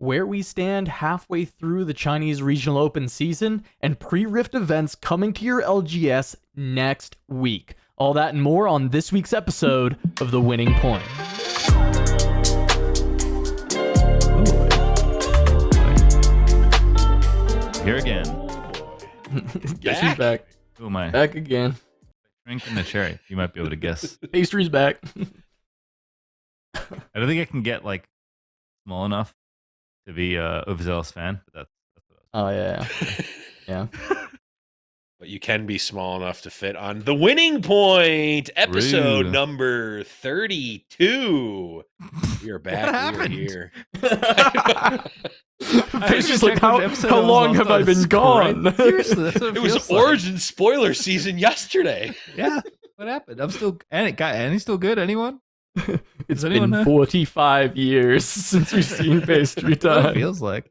where we stand halfway through the Chinese Regional Open season, and pre-Rift events coming to your LGS next week. All that and more on this week's episode of The Winning Point. Here again. Guess who's back? Who am I? Back again. Drinking the cherry. You might be able to guess. Pastry's back. I don't think I can get like small enough to be a overzealous fan, but that's what Oh yeah. Yeah. But you can be small enough to fit on The Winning Point, episode Rude. number 32. We are back. What We are happened? here. Pastry's like, how long have I been gone? Seriously, that's what It was feels like. Origin spoiler season yesterday. Yeah. What happened? I'm still Annie's still good. Anyone? It's Does anyone been know? 45 years since we've seen Pastry That's what it time. feels like.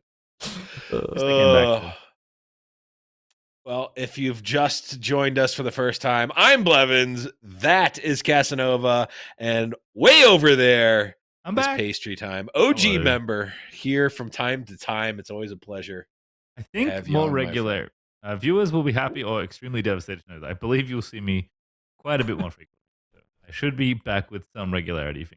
Well, if you've just joined us for the first time, I'm Blevins. That is Casanova. And way over there I'm is back. Pastry Time. OG Hello. member here from time to time. It's always a pleasure. I think have you more on, my regular viewers will be happy or extremely devastated to know that. I believe you'll see me quite a bit more frequently. So I should be back with some regularity.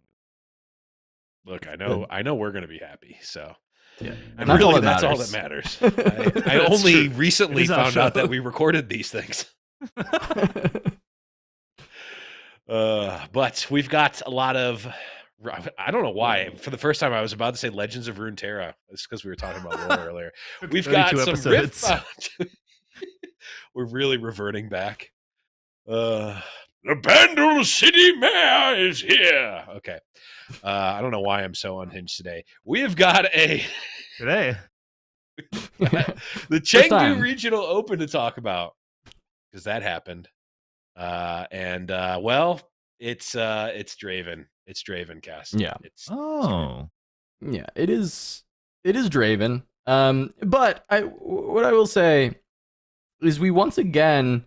Look, I know we're going to be happy. So Yeah. and That's really, all that that's all matters. that matters. I That's only true. recently It is our found out show. that we recorded these things. But we've got a lot of, I don't know why. For the first time, I was about to say Legends of Runeterra. It's because we were talking about lore earlier. We've got 32 some Rift. episodes. We're really reverting back. The Bandle City Mayor is here. Okay. I don't know why I'm so unhinged today. We've got Today. the time. Chengdu Regional Open to talk about because that happened. Well, it's Draven. It's Draven, Cass. Yeah. It's Oh. Yeah, it is Draven. But what I will say is we once again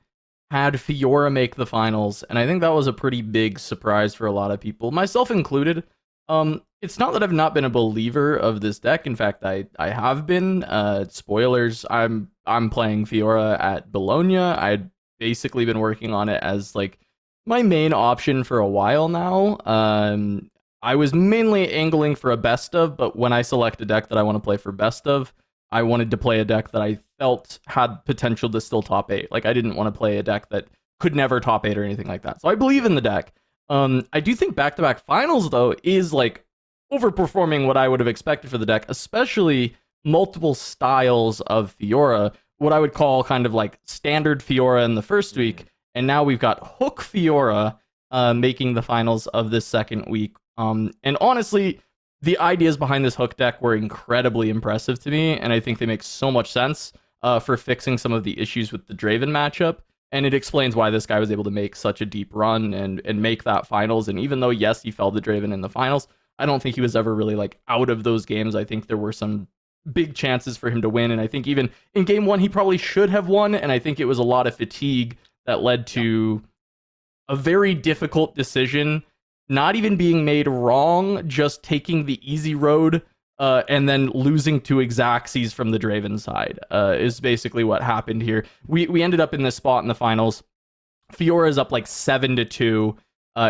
had Fiora make the finals, and I think that was a pretty big surprise for a lot of people, myself included. It's not that I've not been a believer of this deck. In fact, I have been. Spoilers, I'm playing Fiora at Bologna. I'd basically been working on it as like my main option for a while now. I was mainly angling for a best of, but when I select a deck that I want to play for best of, I wanted to play a deck that I felt had potential to still top 8. Like, I didn't want to play a deck that could never top 8 or anything like that. So I believe in the deck. I do think back-to-back finals, though, is like overperforming what I would have expected for the deck, especially multiple styles of Fiora, what I would call kind of like standard Fiora in the first week. And now we've got Hook Fiora making the finals of this second week. And honestly, the ideas behind this Hook deck were incredibly impressive to me, and I think they make so much sense for fixing some of the issues with the Draven matchup. And it explains why this guy was able to make such a deep run and make that finals. And even though, yes, he fell to Draven in the finals, I don't think he was ever really like out of those games. I think there were some big chances for him to win. And I think even in game 1, he probably should have won. And I think it was a lot of fatigue that led to a very difficult decision, not even being made wrong, just taking the easy road and then losing to Xaxes from the Draven side is basically what happened here. We ended up in this spot in the finals. Fiora is up like 7-2.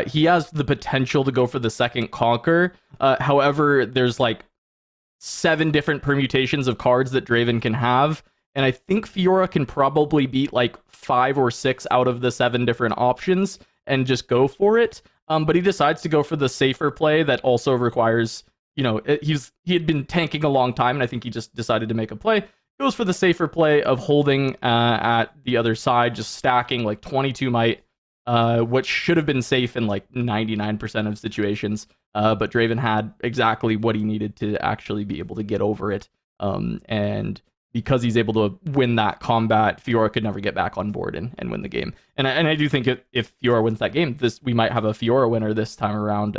He has the potential to go for the second Conquer. However, there's like 7 different permutations of cards that Draven can have. And I think Fiora can probably beat like 5 or 6 out of the 7 different options and just go for it. But he decides to go for the safer play that also requires, you know, he had been tanking a long time, and I think he just decided to make a play. Goes for the safer play of holding at the other side, just stacking like 22 might, what should have been safe in like 99% of situations. But Draven had exactly what he needed to actually be able to get over it. And because he's able to win that combat, Fiora could never get back on board and win the game. And I do think if Fiora wins that game, we might have a Fiora winner this time around.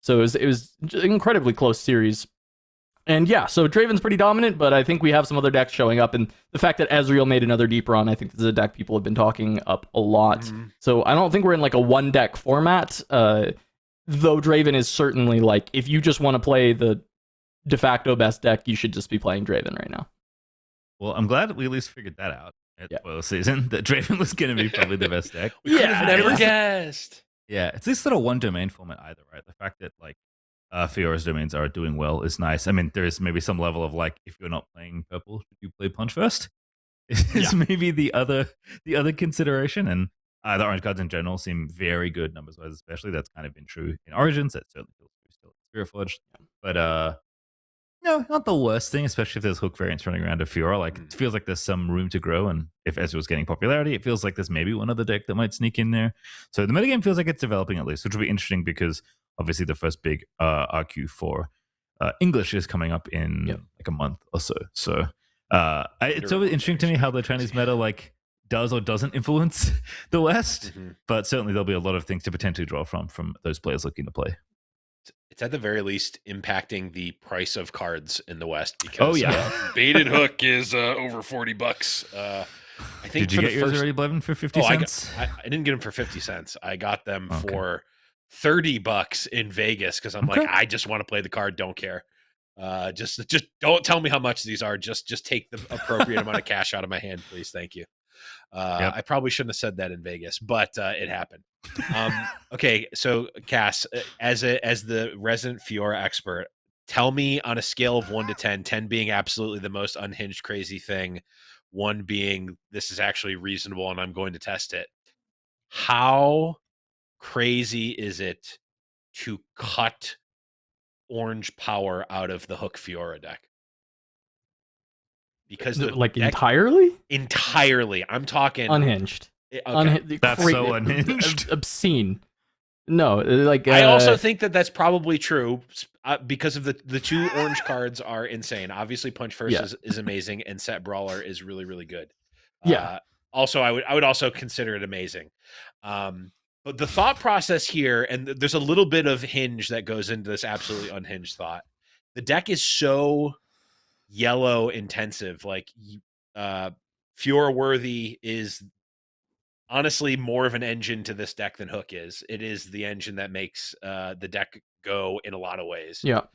So it was an incredibly close series. And yeah, so Draven's pretty dominant, but I think we have some other decks showing up. And the fact that Ezreal made another deep run, I think this is a deck people have been talking up a lot. Mm-hmm. So I don't think we're in like a one deck format, though Draven is certainly like, if you just want to play the de facto best deck, you should just be playing Draven right now. Well, I'm glad we at least figured that out at spoiler season, that Draven was going to be probably the best deck. We could have never guessed. Yeah, it's this sort of one domain format either, right? The fact that like Fiora's domains are doing well is nice. I mean, there is maybe some level of like, if you're not playing purple, should you play punch first? Is maybe the other consideration. And the orange cards in general seem very good numbers wise, especially. That's kind of been true in Origins. That certainly feels true still in Spiritforged. But no, not the worst thing, especially if there's hook variants running around to Fiora. Like, it feels like there's some room to grow. And if Ezreal's getting popularity, it feels like there's maybe one other deck that might sneak in there. So the metagame feels like it's developing at least, which will be interesting because obviously the first big RQ for English is coming up in like a month or so. So it's always interesting to me how the Chinese meta like does or doesn't influence the West. But certainly there'll be a lot of things to potentially draw from those players looking to play. It's at the very least impacting the price of cards in the West because baited hook is over $40. I think. Did you get yours already, Blevin, for 50 cents? I didn't get them for 50 cents. I got them for $30 in Vegas because I'm like, I just want to play the card. Don't care. Just don't tell me how much these are. Just take the appropriate amount of cash out of my hand, please. Thank you. I probably shouldn't have said that in Vegas, but it happened. Okay, so Cass, as the resident Fiora expert, tell me on a scale of 1 to 10, 10 being absolutely the most unhinged, crazy thing, 1 being this is actually reasonable and I'm going to test it. How crazy is it to cut orange power out of the hook Fiora deck? Because like deck, entirely. I'm talking unhinged. Okay. That's so unhinged. Obscene. No, like I also think that that's probably true because of the 2 orange cards are insane. Obviously, Punch First is amazing, and Set Brawler is really, really good. Also, I would also consider it amazing. But the thought process here, and there's a little bit of hinge that goes into this absolutely unhinged thought. The deck is so yellow intensive. Like Fiora Worthy is honestly more of an engine to this deck than Hook is. It is the engine that makes the deck go in a lot of ways. So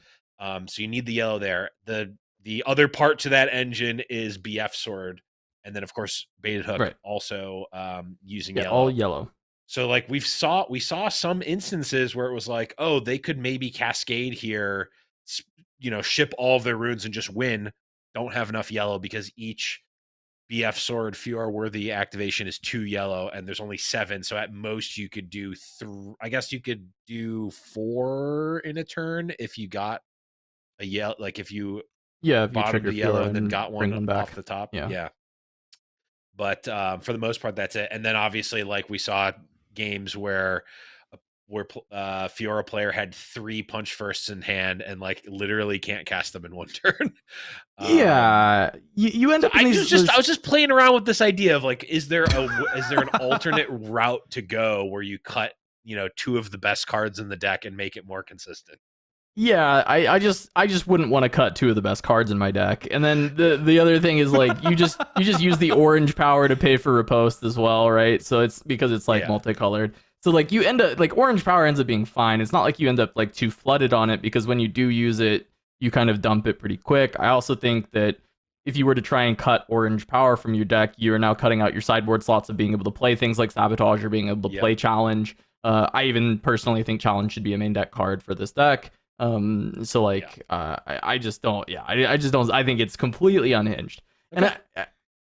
you need the yellow there. The other part to that engine is BF Sword, and then of course Baited Hook also using yellow. All yellow. So like we saw some instances where it was like, oh, they could maybe cascade here, ship all of their runes and just win. Don't have enough yellow because each BF Sword Fiora Worthy activation is 2 yellow, and there's only 7. So at most you could do I guess you could do 4 in a turn if you got a yellow. Like if you bottomed the yellow and then got one back off the top. But for the most part, that's it. And then obviously, like we saw games where Fiora player had 3 Punch Firsts in hand and like literally can't cast them in one turn. You end up. I was just playing around with this idea of like, is there an alternate route to go where you cut 2 of the best cards in the deck and make it more consistent? Yeah, I just wouldn't want to cut 2 of the best cards in my deck. And then the other thing is like you just use the orange power to pay for riposte as well, right? So it's because it's like multicolored. So like you end up like orange power ends up being fine. It's not like you end up like too flooded on it because when you do use it, you kind of dump it pretty quick. I also think that if you were to try and cut orange power from your deck, you're now cutting out your sideboard slots of being able to play things like Sabotage or being able to play Challenge. I even personally think Challenge should be a main deck card for this deck. So like I just don't. I just don't. I think it's completely unhinged. Okay.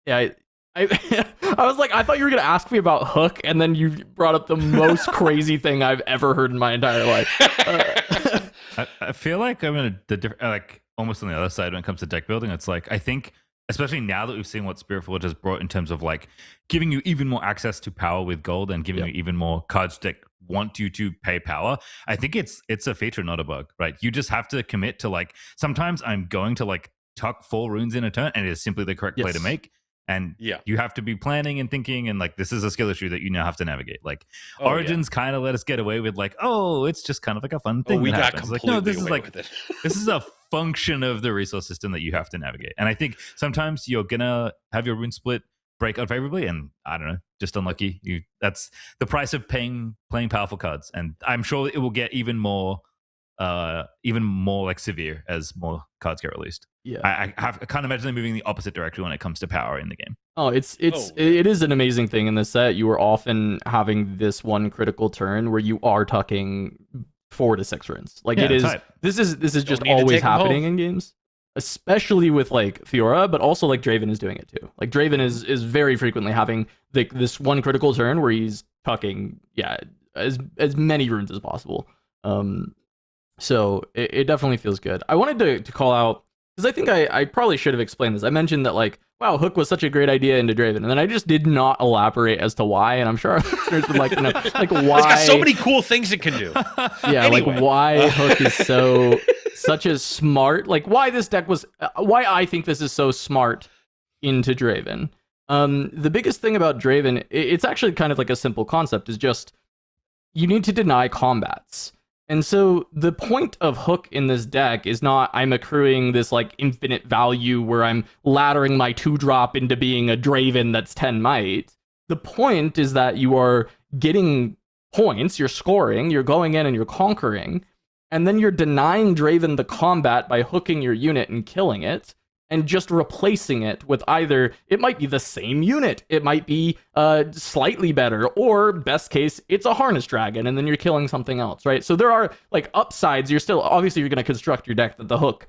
And I was like, I thought you were gonna ask me about Hook, and then you brought up the most crazy thing I've ever heard in my entire life. I feel like I'm in like almost on the other side when it comes to deck building. It's like I think, especially now that we've seen what Spiritforged has brought in terms of like giving you even more access to power with gold and giving you even more cards that want you to pay power. I think it's a feature, not a bug, right? You just have to commit to like, sometimes I'm going to like tuck 4 runes in a turn and it is simply the correct play to make. And you have to be planning and thinking, and like this is a skill issue that you now have to navigate. Like Origins kind of let us get away with like, oh, it's just kind of like a fun thing. We got completely like, no, this is like with it. This is a function of the resource system that you have to navigate. And I think sometimes you're gonna have your rune split break unfavorably, and I don't know, just unlucky. That's the price of playing powerful cards. And I'm sure it will get even more even more like severe as more cards get released. Yeah. I can't imagine them moving the opposite direction when it comes to power in the game. Oh, it is an amazing thing in this set. You are often having this one critical turn where you are tucking 4 to 6 runes. Like it is. Type. This is just always happening in games, especially with like Fiora, but also like Draven is doing it too. Like Draven is very frequently having this one critical turn where he's tucking as many runes as possible. So it definitely feels good. I wanted to call out, because I think I probably should have explained this. I mentioned that like, wow, Hook was such a great idea into Draven, and then I just did not elaborate as to why. And I'm sure our listeners would like to know, like, why. It's got so many cool things it can do. Yeah, anyway. Like why Hook is such a smart, like why this deck was, why I think this is so smart into Draven. The biggest thing about Draven, it's actually kind of like a simple concept, is just you need to deny combats. And so the point of Hook in this deck is not I'm accruing this like infinite value where I'm laddering my 2-drop into being a Draven that's 10 might. The point is that you are getting points, you're scoring, you're going in and you're conquering, and then you're denying Draven the combat by hooking your unit and killing it, and just replacing it with either, it might be the same unit, it might be slightly better, or best case, it's a Harness Dragon, and then you're killing something else, right? So there are like upsides. You're still, obviously you're going to construct your deck that the Hook,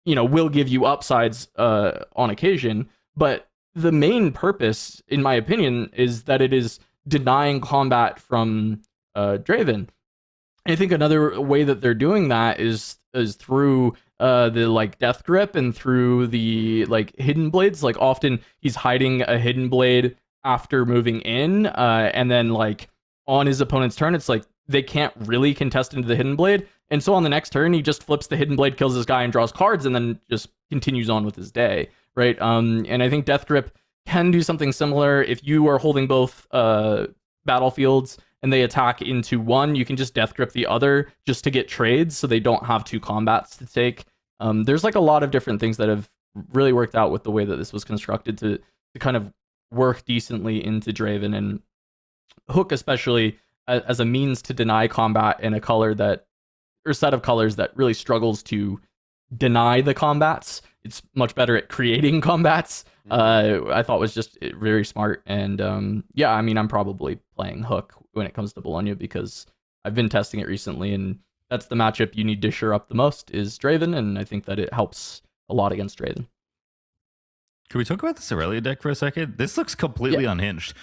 will give you upsides on occasion, but the main purpose, in my opinion, is that it is denying combat from Draven. I think another way that they're doing that is through the like Death Grip and through the like Hidden Blades. Like often he's hiding a Hidden Blade after moving in, and then like on his opponent's turn, it's like they can't really contest into the Hidden Blade, and so on the next turn he just flips the Hidden Blade, kills this guy, and draws cards, and then just continues on with his day, right? And I think Death Grip can do something similar. If you are holding both battlefields and they attack into one, you can just Death Grip the other just to get trades, so they don't have 2 combats to take. There's like a lot of different things that have really worked out with the way that this was constructed to kind of work decently into Draven, and Hook especially as a means to deny combat in a color that, or set of colors that really struggles to deny the combats. It's much better at creating combats. I thought was just very smart. And I mean, I'm probably playing Hook when it comes to Bologna because I've been testing it recently, and that's the matchup you need to shore up the most is Draven, and I think that it helps a lot against Draven. Can we talk about the Irelia deck for a second? This looks completely unhinged.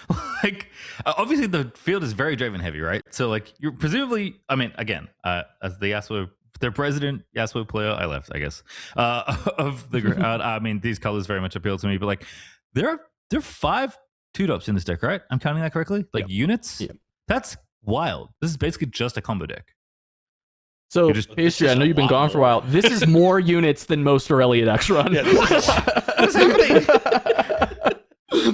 Like, obviously the field is very Draven heavy, right? So like, you're presumably, I mean, again, as the Yasuo, their president, Yasuo player, I left, I guess, of the crowd. I mean, these colors very much appeal to me, but like, there are 5 2-drops in this deck, right? I'm counting that correctly? Like units? Yep. That's wild. This is basically just a combo deck. So, Pastry, I know you've been gone for a while. This is more units than most Irelia decks run. Yeah, What's happening?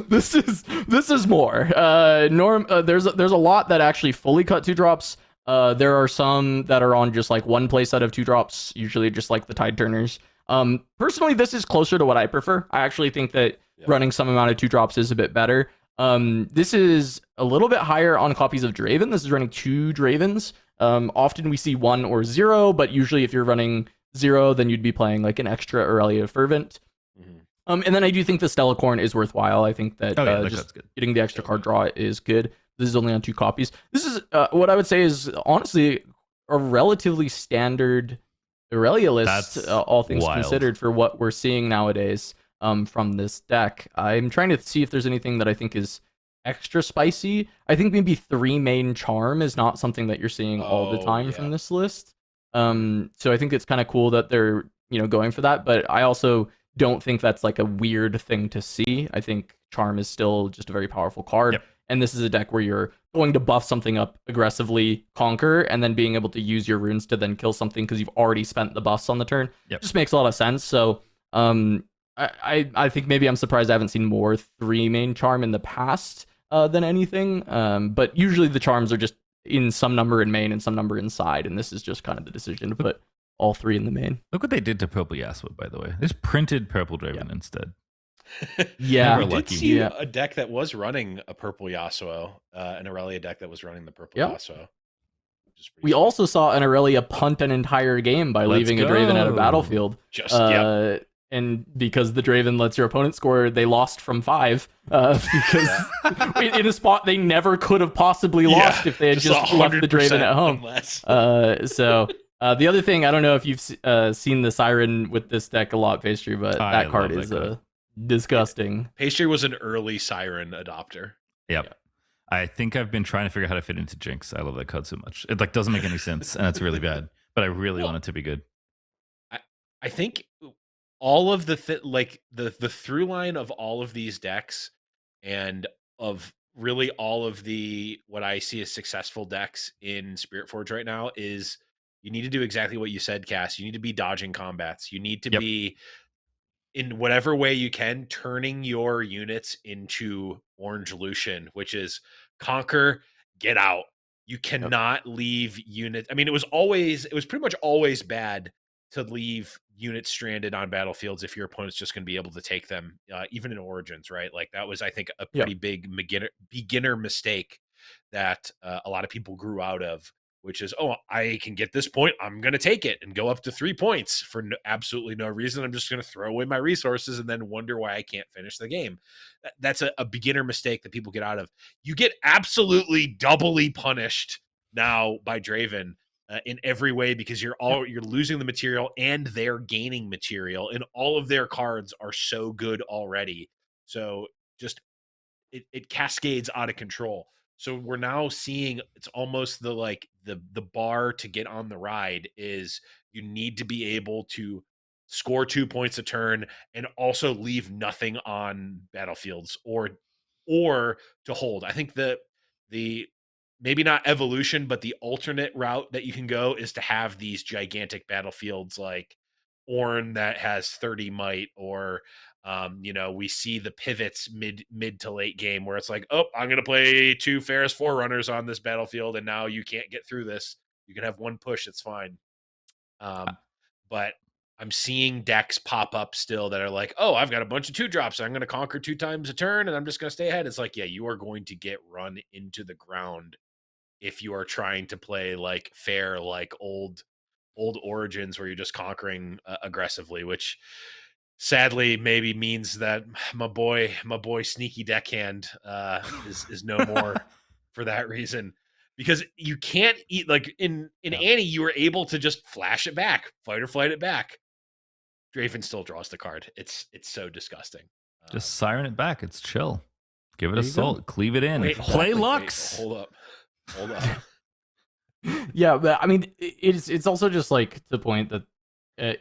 This is more. There's a lot that actually fully cut 2-drops. There are some that are on just like one play set of 2-drops, usually just like the Tide Turners. Personally, this is closer to what I prefer. I actually think that running some amount of 2-drops is a bit better. This is a little bit higher on copies of Draven. This is running 2 Dravens. Often we see 1 or 0, but usually if you're running 0, then you'd be playing like an extra Irelia Fervent. And then I do think the Stellacorn is worthwhile. I think that just getting the extra card draw is good. This is only on 2 copies. This is what I would say is honestly a relatively standard Irelia list, all things considered, for what we're seeing nowadays from this deck. I'm trying to see if there's anything that I think is extra spicy. I think maybe 3 main charm is not something that you're seeing all the time from this list. So I think it's kind of cool that they're going for that, but I also don't think that's like a weird thing to see. I think charm is still just a very powerful card. And this is a deck where you're going to buff something up aggressively, conquer, and then being able to use your runes to then kill something because you've already spent the buffs on the turn. Just makes a lot of sense. So I think maybe I'm surprised I haven't seen more 3 main charm in the past than anything. But usually the charms are just in some number in main and some number inside, and this is just kind of the decision to put all 3 in the main. Look what they did to Purple Yasuo, by the way. They just printed Purple Draven instead. Yeah, we did see a deck that was running a Purple Yasuo, an Irelia deck that was running the Purple Yasuo. We also saw an Irelia punt an entire game by leaving a Draven at a battlefield. And because the Draven lets your opponent score, they lost from 5 because in a spot they never could have possibly lost if they had just left the Draven at home. So the other thing, I don't know if you've seen the Siren with this deck a lot, Pastry, but that card is disgusting. Pastry was an early Siren adopter. Yep. I think I've been trying to figure out how to fit into Jinx. I love that card so much. It doesn't make any sense, and it's really bad. But I really want it to be good. I think all of the through line of all of these decks and of really all of the what I see as successful decks in Spiritforged right now is you need to do exactly what you said, Cass. You need to be dodging combats. You need to be in whatever way you can turning your units into Orange Lucian, which is conquer, get out. You cannot leave units. I mean, it was pretty much always bad to leave units stranded on battlefields if your opponent's just going to be able to take them, even in Origins, right? Like that was, I think, a pretty big beginner mistake that a lot of people grew out of, which is, I can get this point, I'm going to take it and go up to 3 points for absolutely no reason. I'm just going to throw away my resources and then wonder why I can't finish the game. That's a beginner mistake that people get out of. You get absolutely doubly punished now by Draven in every way because you're losing the material and they're gaining material, and all of their cards are so good already. So just it cascades out of control. So we're now seeing it's almost the bar to get on the ride is you need to be able to score 2 points a turn and also leave nothing on battlefields or to hold. I think the maybe not evolution, but the alternate route that you can go is to have these gigantic battlefields like Ornn that has 30 might, or we see the pivots mid to late game where it's like, I'm going to play 2 Ferris Forerunners on this battlefield, and now you can't get through this. You can have 1 push, it's fine. But I'm seeing decks pop up still that are like, I've got a bunch of 2-drops. I'm going to conquer 2 times a turn, and I'm just going to stay ahead. It's like, you are going to get run into the ground if you are trying to play like fair, like old Origins where you're just conquering aggressively, which sadly maybe means that my boy Sneaky Deckhand is no more for that reason, because you can't eat like in Annie you were able to just flash it back, fight or flight it back. Draven still draws the card. It's so disgusting. Just siren it back. It's chill. Give it assault. Cleave it in. Play Lux. Hold up. Yeah, but I mean, it's also just like the point that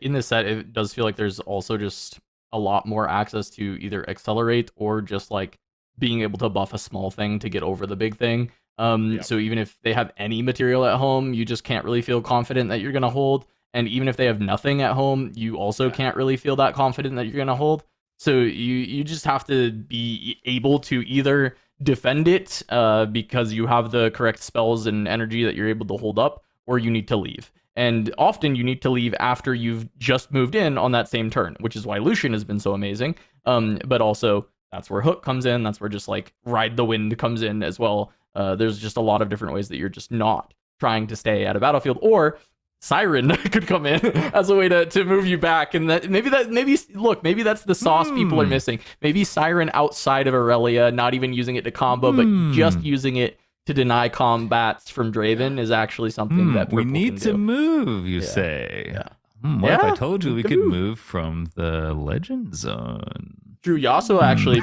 in this set, it does feel like there's also just a lot more access to either accelerate or just like being able to buff a small thing to get over the big thing. So even if they have any material at home, you just can't really feel confident that you're going to hold. And even if they have nothing at home, you also can't really feel that confident that you're going to hold. So you just have to be able to either defend it because you have the correct spells and energy that you're able to hold up, or you need to leave. And often you need to leave after you've just moved in on that same turn, which is why Lucian has been so amazing. But also that's where Hook comes in. That's where just like Ride the Wind comes in as well. There's just a lot of different ways that you're just not trying to stay at a battlefield, or Siren could come in as a way to move you back. And that maybe that's the sauce people are missing. Maybe Siren outside of Irelia, not even using it to combo, but just using it to deny combats from Draven is actually something that we need to move, you say. What if I told you we could move from the Legend Zone? Drew Yasuo actually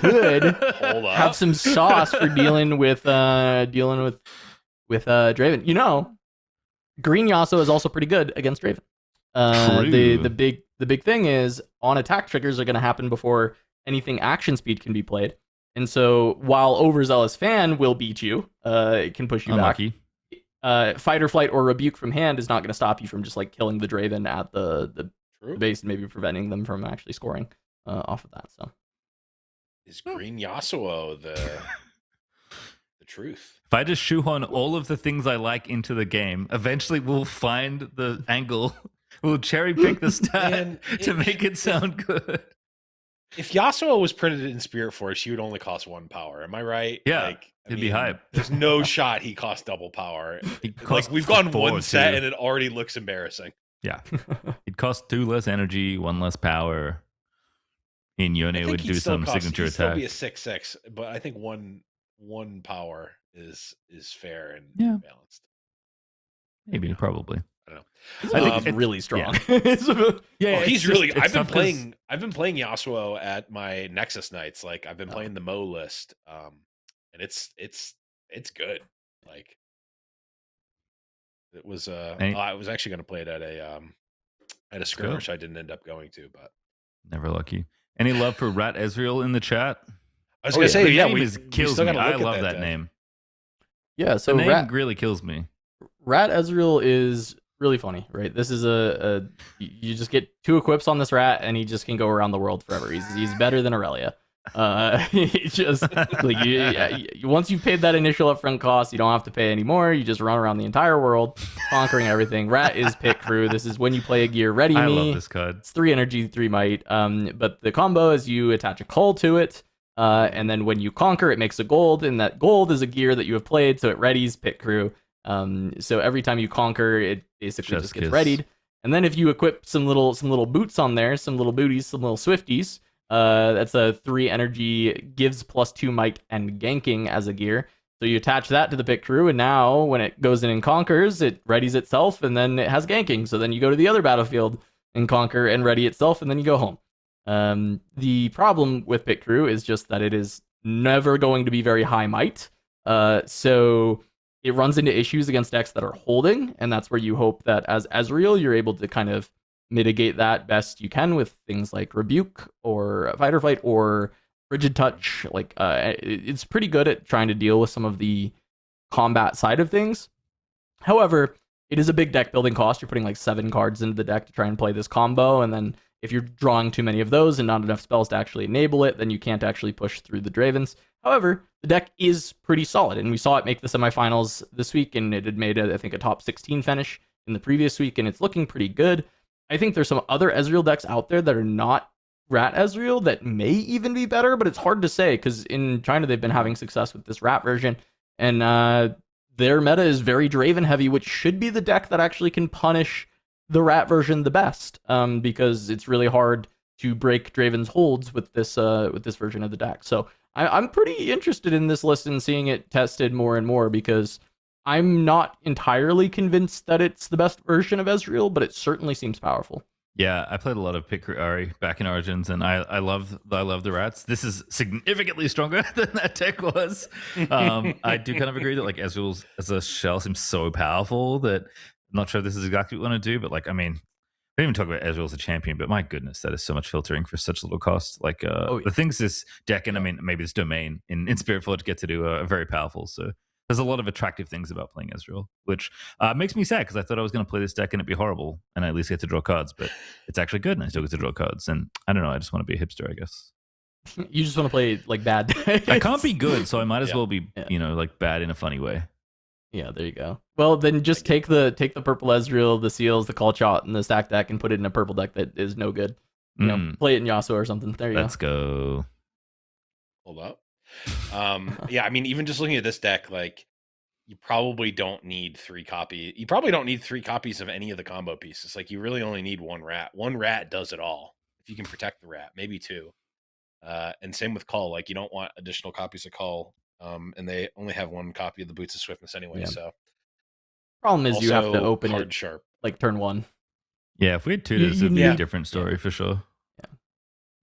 could have some sauce for dealing with Draven. Green Yasuo is also pretty good against Draven. The big thing is on attack triggers are going to happen before anything action speed can be played. And so while Overzealous Fan will beat you, it can push you Unlucky. back. Fight or Flight or Rebuke from hand is not going to stop you from just like killing the Draven at the base and maybe preventing them from actually scoring off of that. So is Green Yasuo the truth? If I just shoehorn all of the things I like into the game, eventually we'll find the angle. We'll cherry pick the stat to make it sound good. If Yasuo was printed in Spiritforged, he would only cost 1 power. Am I right? Yeah, like, it'd be hype. There's no shot he costs double power. Like we've gone one set and it already looks embarrassing. Yeah, it costs 2 less energy, 1 less power. In Yone would do some signature he'd attack. Still be a 6/6, but I think one power is fair and balanced. Maybe, probably. I don't know. I think it's really strong. Yeah, he's really. I've been playing Yasuo at my Nexus nights. Like I've been playing the Mo list, and it's good. Like it was. I was actually going to play it at a skirmish. I didn't end up going to, but never lucky. Any love for Rat Ezreal in the chat? I was going to say, the name kills me. I love that name. Yeah, so the name really kills me. Rat Ezreal is really funny, right? This is you just get 2 equips on this rat, and he just can go around the world forever. He's better than Irelia. He just like once you've paid that initial upfront cost, you don't have to pay anymore. You just run around the entire world, conquering everything. Rat is pick crew. This is when you play a gear ready me. I love this card. It's 3 energy, 3 might. But the combo is you attach a call to it, and then when you conquer, it makes a gold, and that gold is a gear that you have played, so it readies pick crew. So every time you conquer, it basically just gets readied. And then if you equip some little boots on there, some little booties, some little swifties, that's a 3 energy, gives +2 might and ganking as a gear. So you attach that to the pick crew, and now when it goes in and conquers, it readies itself, and then it has ganking. So then you go to the other battlefield and conquer and ready itself, and then you go home. The problem with pick crew is just that it is never going to be very high might. So it runs into issues against decks that are holding, and that's where you hope that as Ezreal, you're able to kind of mitigate that best you can with things like Rebuke or Fight or Flight or Frigid Touch. Like it's pretty good at trying to deal with some of the combat side of things. However, it is a big deck building cost. You're putting like 7 cards into the deck to try and play this combo, and then if you're drawing too many of those and not enough spells to actually enable it, then you can't actually push through the Dravens. However, the deck is pretty solid, and we saw it make the semifinals this week, and it had made, I think, a top 16 finish in the previous week, and it's looking pretty good. I think there's some other Ezreal decks out there that are not Rat Ezreal that may even be better, but it's hard to say, because in China they've been having success with this Rat version, and their meta is very Draven heavy, which should be the deck that actually can punish the Rat version the best, because it's really hard to break Draven's holds with this version of the deck. So I'm pretty interested in this list and seeing it tested more and more, because I'm not entirely convinced that it's the best version of Ezreal, but it certainly seems powerful. Yeah, I played a lot of pick Ari back in Origins, and I love the rats. This is significantly stronger than that deck was. I do kind of agree that like Ezreal as a shell seems so powerful that I'm not sure if this is exactly what we want to do, but like, I mean, we didn't even talk about Ezreal as a champion, but my goodness, that is so much filtering for such little cost. Like the things this deck, and I mean, maybe this domain in Spiritforged get to do are very powerful. So there's a lot of attractive things about playing Ezreal, which makes me sad, because I thought I was going to play this deck and it'd be horrible, and I at least get to draw cards, but it's actually good, and I still get to draw cards. And I don't know, I just want to be a hipster, I guess. You just want to play like bad decks. I can't be good, so I might as well be, like bad in a funny way. Yeah, there you go. Well, then just take the purple Ezreal, the seals, the call shot, and the stack deck, and put it in a purple deck that is no good. You know, play it in Yasuo or something. There you go. Let's go. Hold up. Yeah, I mean, even just looking at this deck, like, you probably don't need 3 copies. You probably don't need 3 copies of any of the combo pieces. Like, you really only need 1 rat. 1 rat does it all. If you can protect the rat, maybe 2. And same with Cull. Like, you don't want additional copies of Cull. And they only have 1 copy of the Boots of Swiftness anyway. Yeah. So problem is also, you have to open it sharp. Like turn 1. Yeah, if we had 2, this would be a different story for sure.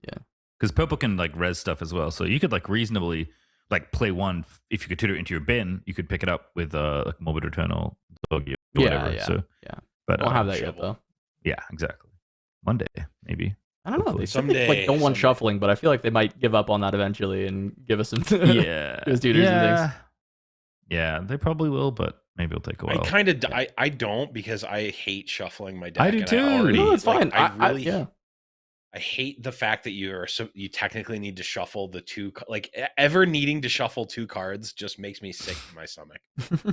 Yeah. Because purple can like res stuff as well, so you could like reasonably like play 1. If you could tutor it into your bin, you could pick it up with like Morbid Return or Doggy or whatever. So but won't have that yet though. Yeah, exactly. One day, maybe. I don't know. They someday like don't want shuffling, but I feel like they might give up on that eventually and give us some tutors and things. Yeah, they probably will, but maybe it'll take a while. I kind of I don't, because I hate shuffling my deck. I do too. No, it's fine. I hate the fact that you technically need to shuffle the 2. Like, ever needing to shuffle 2 cards just makes me sick to my stomach.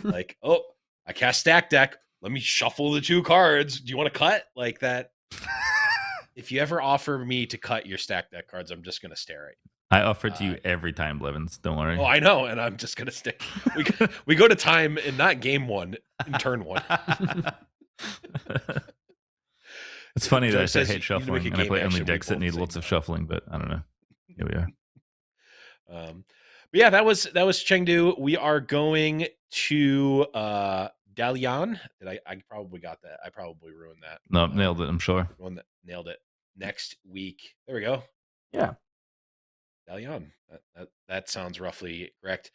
Like, oh, I cast stack deck. Let me shuffle the 2 cards. Do you want to cut like that? if you ever offer me to cut your stack deck cards, I'm just gonna stare at you. I offer to you every time, Blevins. Don't worry. Oh, I know, and I'm just gonna stick. We go to time in not game 1, in turn 1. It's funny Joe that I says hate you need to shuffling, make a and I game play only action, we decks that both need say lots of no. shuffling. But I don't know. Here we are. But yeah, that was Chengdu. We are going to Dalian. I probably got that. I probably ruined that. No, nailed it. I'm sure. One that nailed it. Next week. There we go. Yeah. Dalian. That sounds roughly correct.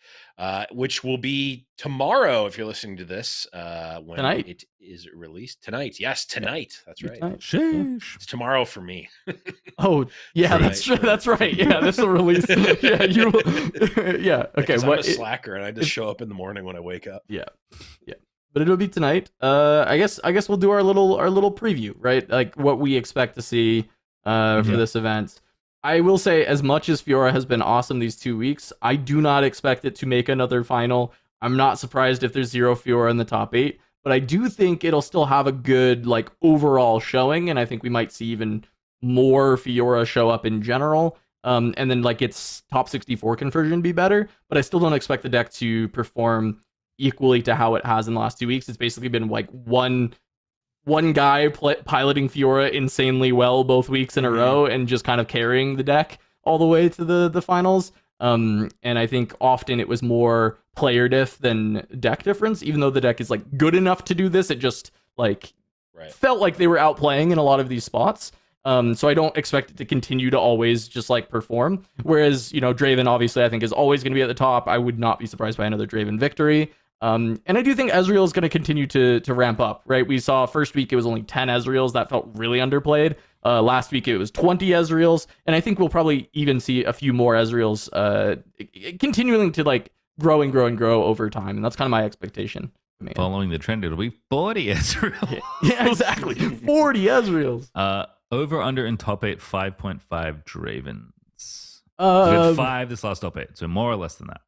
Which will be tomorrow if you're listening to this. When Tonight. it is released. Tonight. Yes, tonight. That's right. Tonight. Sheesh. It's tomorrow for me. Oh, yeah, Tonight that's true. for- That's right. Yeah, this will release. Yeah, you will. Yeah, okay. Because I'm What? a slacker and I just show up in the morning when I wake up. Yeah, but it'll be tonight. I guess we'll do our little preview, right? Like what we expect to see for this event. I will say, as much as Fiora has been awesome these 2 weeks, I do not expect it to make another final. I'm not surprised if there's 0 Fiora in the top 8, but I do think it'll still have a good like overall showing, and I think we might see even more Fiora show up in general. And then like its top 64 conversion be better, but I still don't expect the deck to perform equally to how it has in the last 2 weeks. It's basically been like one guy piloting Fiora insanely well both weeks in a row and just kind of carrying the deck all the way to the finals. And I think often it was more player diff than deck difference, even though the deck is like good enough to do this. It just like felt like they were outplaying in a lot of these spots. So I don't expect it to continue to always just like perform. Whereas, Draven obviously I think is always going to be at the top. I would not be surprised by another Draven victory. And I do think Ezreal is going to continue to ramp up, right? We saw first week it was only 10 Ezreals. That felt really underplayed. Last week it was 20 Ezreals. And I think we'll probably even see a few more Ezreals continuing to like grow over time. And that's kind of my expectation. Following the trend, it'll be 40 Ezreal. Yeah, exactly. 40 Ezreals. Over under in top 8, 5.5 Dravens. We had 5 this last top 8, so more or less than that.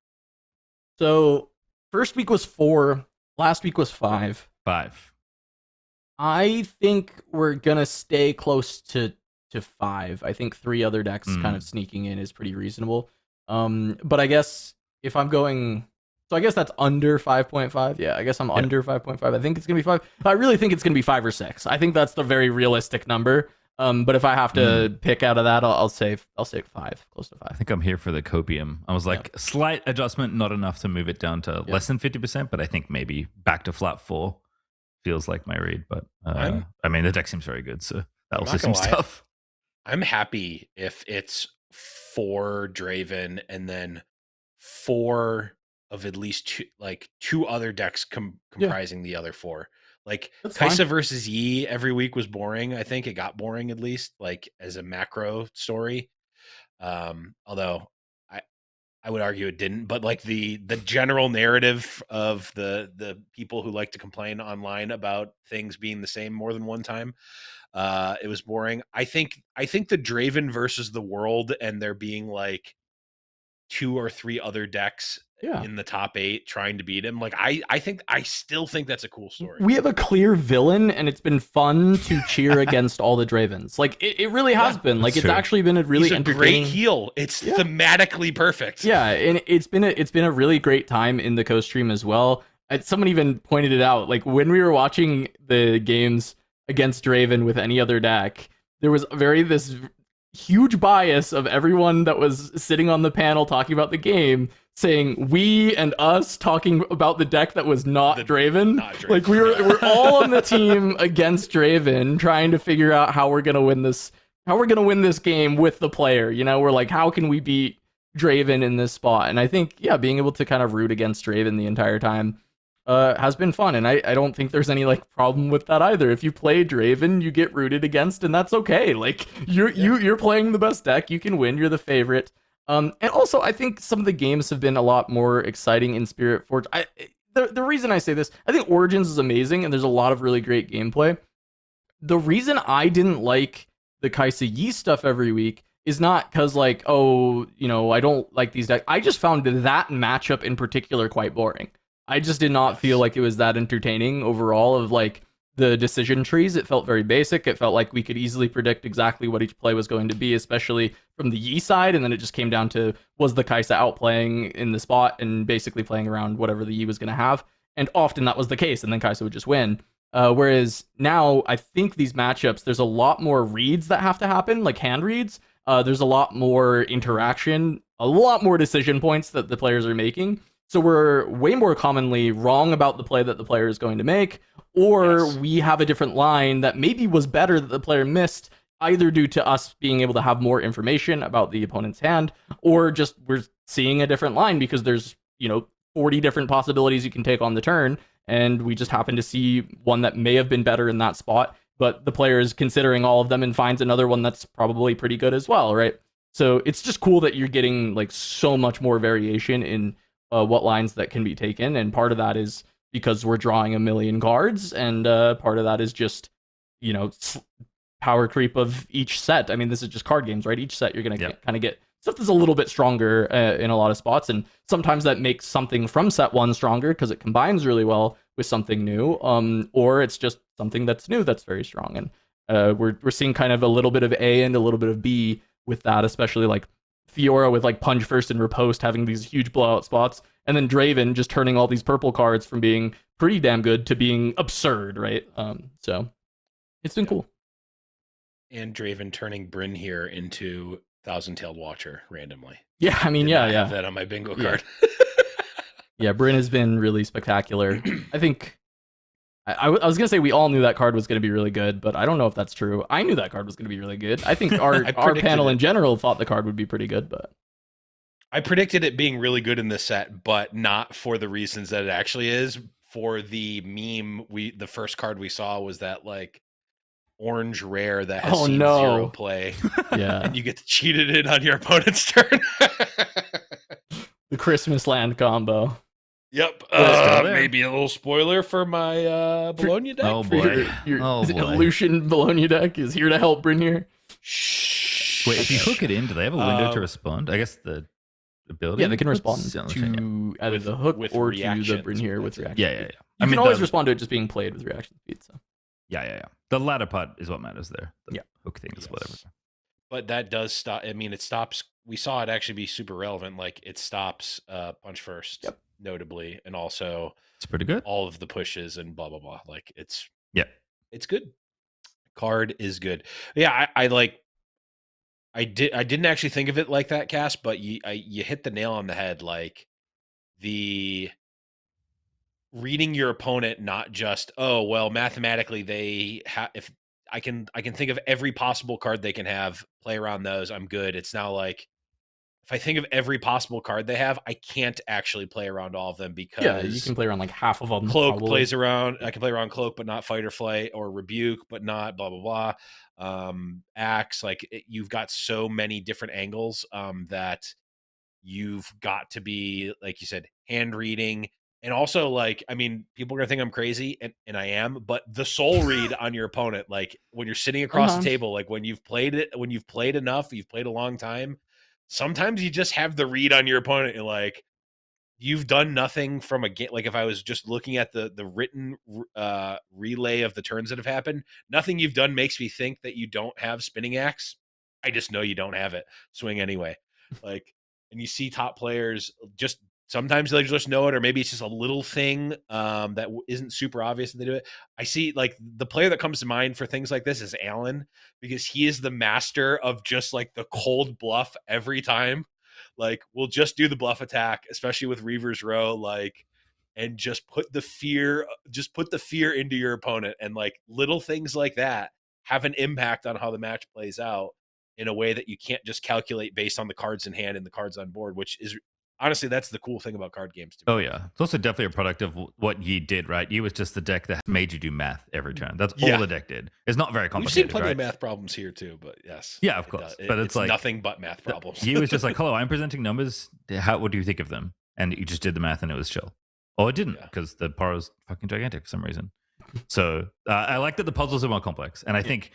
So first week was 4. Last week was 5. 5. I think we're gonna stay close to 5. I think 3 other decks kind of sneaking in is pretty reasonable. But I guess if I'm going, so I guess that's under 5.5. Yeah, I guess I'm under 5.5. I think it's gonna be 5. I really think it's gonna be 5 or 6. I think that's the very realistic number. But if I have to pick out of that, I'll say 5, close to 5. I think I'm here for the copium. I was like, slight adjustment, not enough to move it down to less than 50%, but I think maybe back to flat 4 feels like my read. But I mean, the deck seems very good, so that will see some stuff. I'm happy if it's 4 Draven and then 4 of at least 2 other decks comprising the other 4. Like Kai'Sa versus Yi every week was boring. I think it got boring at least, like as a macro story. Although I would argue it didn't. But like the general narrative of the people who like to complain online about things being the same more than one time, it was boring. I think the Draven versus the world and there being like 2 or 3 other decks in the top 8 trying to beat him. Like I still think that's a cool story. We have a clear villain and it's been fun to cheer against all the Dravens. Like it really has been. Like it's actually been a really entertaining great heel. It's thematically perfect. Yeah, and it's been a really great time in the co-stream as well. Someone even pointed it out. Like when we were watching the games against Draven with any other deck, there was this huge bias of everyone that was sitting on the panel talking about the game saying we and us talking about the deck that was not Draven. Like we're all on the team against Draven trying to figure out how we're going to win this game with the player. We're like, how can we beat Draven in this spot? And I think being able to kind of root against Draven the entire time has been fun, and I don't think there's any like problem with that either. If you play Draven, you get rooted against, and that's okay. Like you're playing the best deck, you can win, you're the favorite. And also I think some of the games have been a lot more exciting in Spiritforged. The reason I say this, I think Origins is amazing, and there's a lot of really great gameplay. The reason I didn't like the Kai'Sa Yi stuff every week is not because like, I don't like these decks. I just found that matchup in particular quite boring. I just did not feel like it was that entertaining overall of like the decision trees. It felt very basic. It felt like we could easily predict exactly what each play was going to be, especially from the Yi side. And then it just came down to, was the Kai'Sa outplaying in the spot and basically playing around whatever the Yi was going to have. And often that was the case, and then Kai'Sa would just win. Whereas now, I think these matchups, there's a lot more reads that have to happen, like hand reads. There's a lot more interaction, a lot more decision points that the players are making. So we're way more commonly wrong about the play that the player is going to make, or we have a different line that maybe was better that the player missed, either due to us being able to have more information about the opponent's hand, or just we're seeing a different line because there's, 40 different possibilities you can take on the turn, and we just happen to see one that may have been better in that spot, but the player is considering all of them and finds another one that's probably pretty good as well, right? So it's just cool that you're getting like so much more variation in what lines that can be taken, and part of that is because we're drawing a million cards, and part of that is just, power creep of each set. I mean, this is just card games, right? Each set you're going to kind of get stuff that's a little bit stronger in a lot of spots, and sometimes that makes something from set one stronger because it combines really well with something new, or it's just something that's new that's very strong. And we're seeing kind of a little bit of A and a little bit of B with that, especially like Fiora with like Punch First and Riposte having these huge blowout spots, and then Draven just turning all these purple cards from being pretty damn good to being absurd, right? So it's been cool. And Draven turning Bryn here into Thousand-Tailed Watcher randomly. Yeah, I mean, I yeah. have that on my bingo card. Yeah, Bryn has been really spectacular. I think I was gonna say we all knew that card was gonna be really good, but I don't know if that's true. I knew that card was gonna be really good. I think our panel in general thought the card would be pretty good, but I predicted it being really good in this set, but not for the reasons that it actually is. For the meme, the first card we saw was that like orange rare that has seen zero play. Yeah. And you get to cheat it in on your opponent's turn. The Christmas Land combo. Yep. Maybe a little spoiler for my Bologna deck. Oh boy. Your Lucian Bologna deck is here to help Bryn here. Shh. Wait, if you hook it in, do they have a window to respond? I guess the ability. Yeah, they can respond to either the hook or to the Bryn here with reaction. Yeah. You can always respond to it just being played with reaction speed. So. Yeah. The latter part is what matters there. The yeah. hook thing is whatever. But that does stop. I mean, it stops. We saw it actually be super relevant. Like it stops Punch First, notably, and also it's pretty good. All of the pushes and blah blah blah. Like it's good. Card is good. Yeah, I didn't actually think of it like that, Cass, but you hit the nail on the head. Like the reading your opponent, not just mathematically they have. If I can think of every possible card they can have, play around those, I'm good. It's now like if I think of every possible card they have, I can't actually play around all of them because you can play around like half of them. Cloak plays around. I can play around Cloak, but not Fight or Flight, or Rebuke, but not blah blah blah. Axe, you've got so many different angles that you've got to be, like you said, hand reading. And also, people are gonna think I'm crazy, and I am. But the soul read on your opponent, like when you're sitting across the table, like when you've played enough, you've played a long time. Sometimes you just have the read on your opponent. You're like, you've done nothing from a game. Like if I was just looking at the written relay of the turns that have happened, nothing you've done makes me think that you don't have Spinning Axe. I just know you don't have it. Swing anyway. And you see top players just. Sometimes they just know it, or maybe it's just a little thing that isn't super obvious that they do it. I see, the player that comes to mind for things like this is Alan, because he is the master of just the cold bluff every time. We'll just do the bluff attack, especially with Reaver's Row, and just put the fear into your opponent, and little things like that have an impact on how the match plays out in a way that you can't just calculate based on the cards in hand and the cards on board, which is. Honestly, that's the cool thing about card games to me. Oh, yeah. It's also definitely a product of what Yi did, right? Yi was just the deck that made you do math every turn. That's all the deck did. It's not very complicated. We've seen plenty of math problems here, too, but yes. Yeah, of course. But it's nothing but math problems. Yi was just like, hello, I'm presenting numbers. What do you think of them? And you just did the math and it was chill. Oh, it didn't, because the power was fucking gigantic for some reason. So I like that the puzzles are more complex. And I think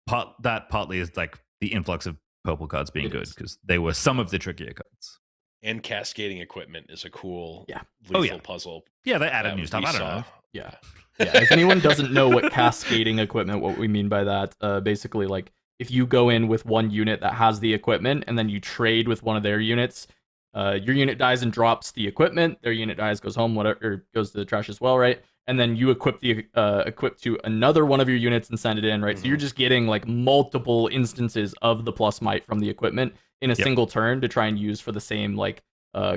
partly is the influx of purple cards being good, because they were some of the trickier cards. And cascading equipment is a cool Yeah. lethal puzzle. Yeah, they added that new stuff. we I don't saw. know. Yeah. If anyone doesn't know what cascading equipment, what we mean by that, basically like if you go in with one unit that has the equipment and then you trade with one of their units, your unit dies and drops the equipment. Their unit dies, goes home, whatever, or goes to the trash as well, right? And then you equip the equip to another one of your units and send it in, right? So you're just getting like multiple instances of the plus might from the equipment in a single turn to try and use for the same like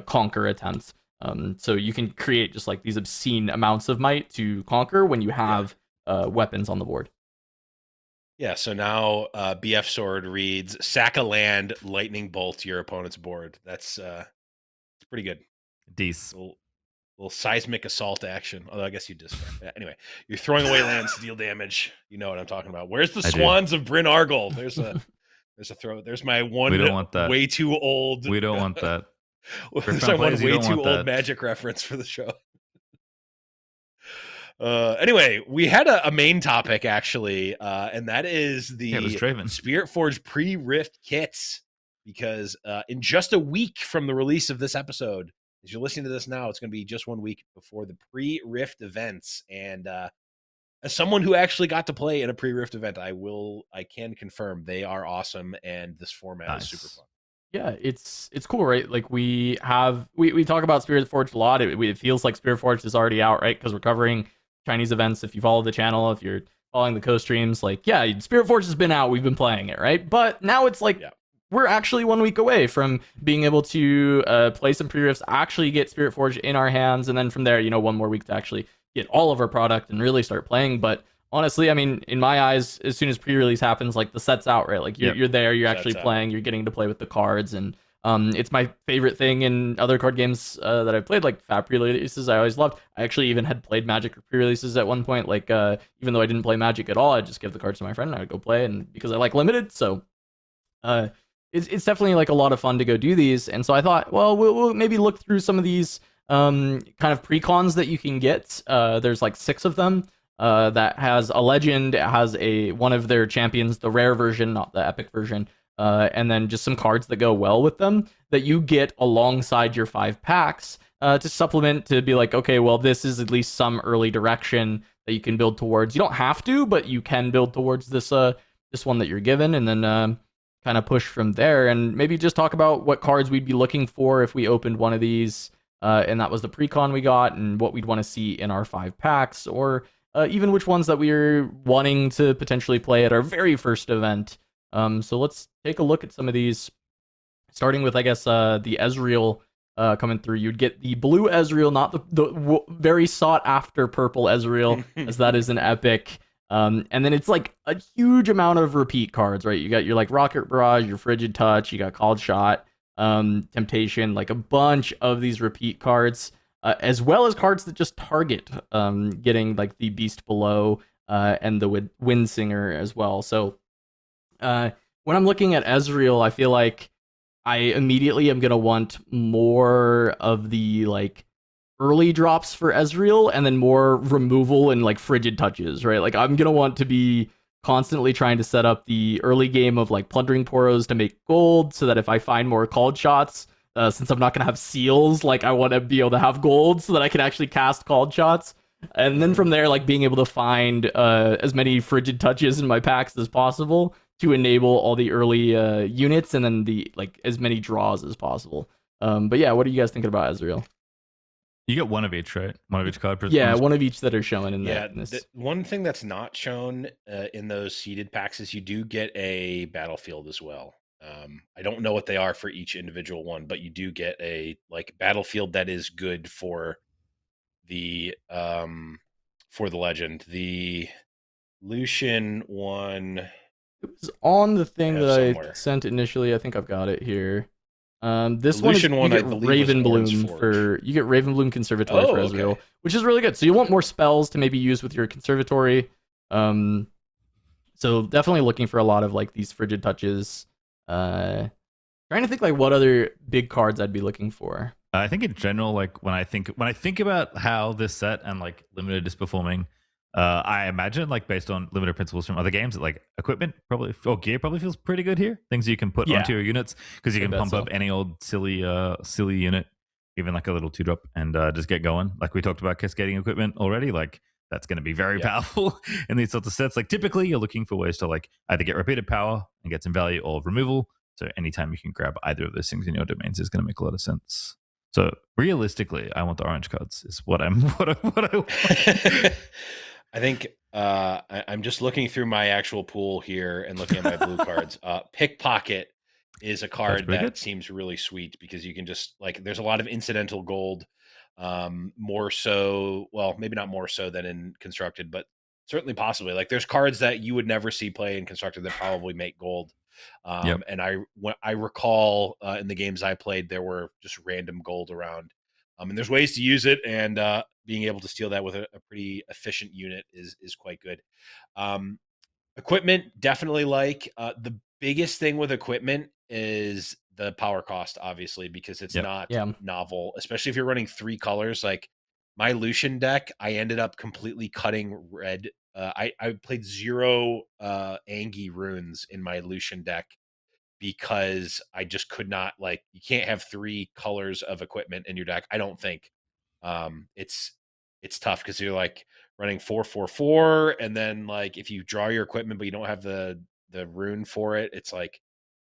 conquer attempts. So you can create just like these obscene amounts of might to conquer when you have weapons on the board. Yeah, so now BF Sword reads, sack a land, lightning bolt to your opponent's board. That's it's pretty good. Decent. Little seismic assault action. Although I guess you just anyway, you're throwing away lands to deal damage. You know what I'm talking about. Where's the Swans of Bryn Argyle? There's a throw. There's my one. We don't want that. Way too old. We don't want that. There's my one way too old Magic reference for the show. Anyway, we had a main topic actually, and that is the Spiritforged pre-Rift kits. Because in just a week from the release of this episode, as you're listening to this now, it's going to be just 1 week before the pre-Rift events. And as someone who actually got to play in a pre-Rift event, I can confirm they are awesome, and this format is super fun. Yeah, it's cool, right? Like we talk about Spiritforged a lot. It feels like Spiritforged is already out, right? Because we're covering Chinese events. If you follow the channel, if you're following the co-streams, like yeah, Spiritforged has been out. We've been playing it, right? But now it's like we're actually 1 week away from being able to play some pre-rifts, actually get Spiritforged in our hands, and then from there, 1 more week to actually get all of our product and really start playing. But honestly, I mean, in my eyes, as soon as pre-release happens, like the set's out, right? Like you're there, you're actually playing, you're getting to play with the cards, and it's my favorite thing in other card games that I've played, like Fab pre-releases. I always loved. I actually even had played Magic pre-releases at one point. Like even though I didn't play Magic at all, I'd just give the cards to my friend and I would go play, and because I like limited, so it's definitely like a lot of fun to go do these. And so I thought, well, we'll maybe look through some of these kind of pre-cons that you can get. There's like 6 of them. That has a legend, it has one of their champions, the rare version, not the epic version, and then just some cards that go well with them that you get alongside your 5 packs to supplement, to be like, okay, well, this is at least some early direction that you can build towards. You don't have to, but you can build towards this one that you're given, and then kind of push from there, and maybe just talk about what cards we'd be looking for if we opened one of these, and that was the pre-con we got, and what we'd want to see in our 5 packs, or even which ones that we are wanting to potentially play at our very first event. So let's take a look at some of these, starting with, I guess, the Ezreal coming through. You'd get the blue Ezreal, not the very sought-after purple Ezreal, as that is an epic. And then it's like a huge amount of repeat cards, right? You got your like Rocket Barrage, your Frigid Touch, you got Called Shot, Temptation, like a bunch of these repeat cards. As well as cards that just target, getting like the Beast Below and the Windsinger as well. So when I'm looking at Ezreal, I feel like I immediately am going to want more of the like early drops for Ezreal, and then more removal and like Frigid Touches, right? Like I'm going to want to be constantly trying to set up the early game of like Plundering Poros to make gold, so that if I find more Called Shots, since I'm not going to have seals, like I want to be able to have gold so that I can actually cast Called Shots. And then from there, like being able to find as many Frigid Touches in my packs as possible to enable all the early units, and then the like as many draws as possible. But yeah, what are you guys thinking about Ezreal? You get one of each, right? One of each card. Yeah, one of each that are shown in this. One thing that's not shown in those seeded packs is you do get a battlefield as well. I don't know what they are for each individual one, but you do get a like battlefield that is good for the legend. The Lucian one, it was on the thing that I sent initially. I think I've got it here. This one is, you get Ravenbloom for Ravenbloom Conservatory for Ezreal, which is really good. So you want more spells to maybe use with your Conservatory. So definitely looking for a lot of like these Frigid Touches. Trying to think like what other big cards I'd be looking for. I think in general, like when I think about how this set and like limited is performing, I imagine, like based on limited principles from other games, that like equipment probably or gear probably feels pretty good here. Things you can put Yeah. onto your units because you I can bet pump so. up any old silly unit, even like a little 2-drop, and just get going. Like we talked about cascading equipment already. Like that's going to be very powerful in these sorts of sets. Like typically, you're looking for ways to like either get repeated power and get some value, or removal. So anytime you can grab either of those things in your domains is going to make a lot of sense. So realistically, I want the orange cards. Is what I'm what I want. I think I'm just looking through my actual pool here and looking at my blue cards. Pickpocket is a card that good. seems really sweet because you can just like there's a lot of incidental gold. More so, well, maybe not more so than in constructed, but certainly possibly. Like there's cards that you would never see play in constructed that probably make gold. And I recall in the games I played, there were just random gold around. And there's ways to use it, and being able to steal that with a pretty efficient unit is quite good. Equipment, definitely like. The biggest thing with equipment is the power cost, obviously, because it's not novel, especially if you're running 3 colors. Like my Lucian deck, I ended up completely cutting red. I played 0 Angie runes in my Lucian deck because I just could not, like, you can't have 3 colors of equipment in your deck, I don't think. It's tough because you're like running 4-4-4, and then like if you draw your equipment but you don't have the rune for it, it's like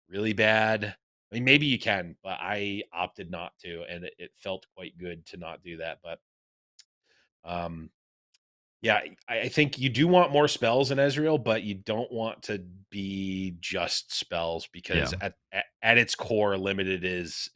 really bad. I mean, maybe you can, but I opted not to, and it felt quite good to not do that. But yeah, I think you do want more spells in Ezreal, but you don't want to be just spells because at its core, limited is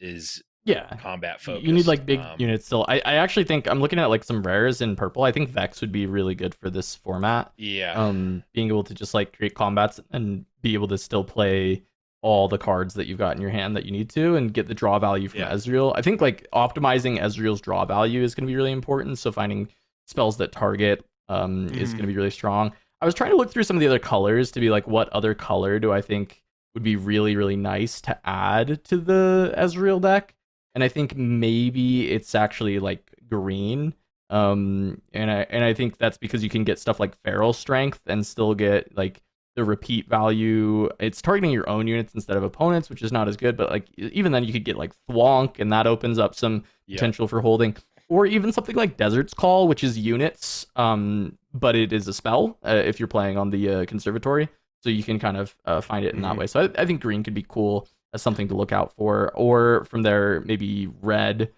combat focused. You need like big units still. I actually think I'm looking at like some rares in purple. I think Vex would be really good for this format. Yeah. Being able to just like create combats and be able to still play all the cards that you've got in your hand that you need to and get the draw value from Ezreal. I think like optimizing Ezreal's draw value is going to be really important. So finding spells that target is going to be really strong. I was trying to look through some of the other colors to be like, what other color do I think would be really, really nice to add to the Ezreal deck? And I think maybe it's actually like green. And I think that's because you can get stuff like Feral Strength and still get like the repeat value. It's targeting your own units instead of opponents, which is not as good. But like even then, you could get like Thwonk, and that opens up some potential for holding. Or even something like Desert's Call, which is units, but it is a spell if you're playing on the Conservatory. So you can kind of find it in that way. So I think green could be cool as something to look out for. Or from there, maybe red,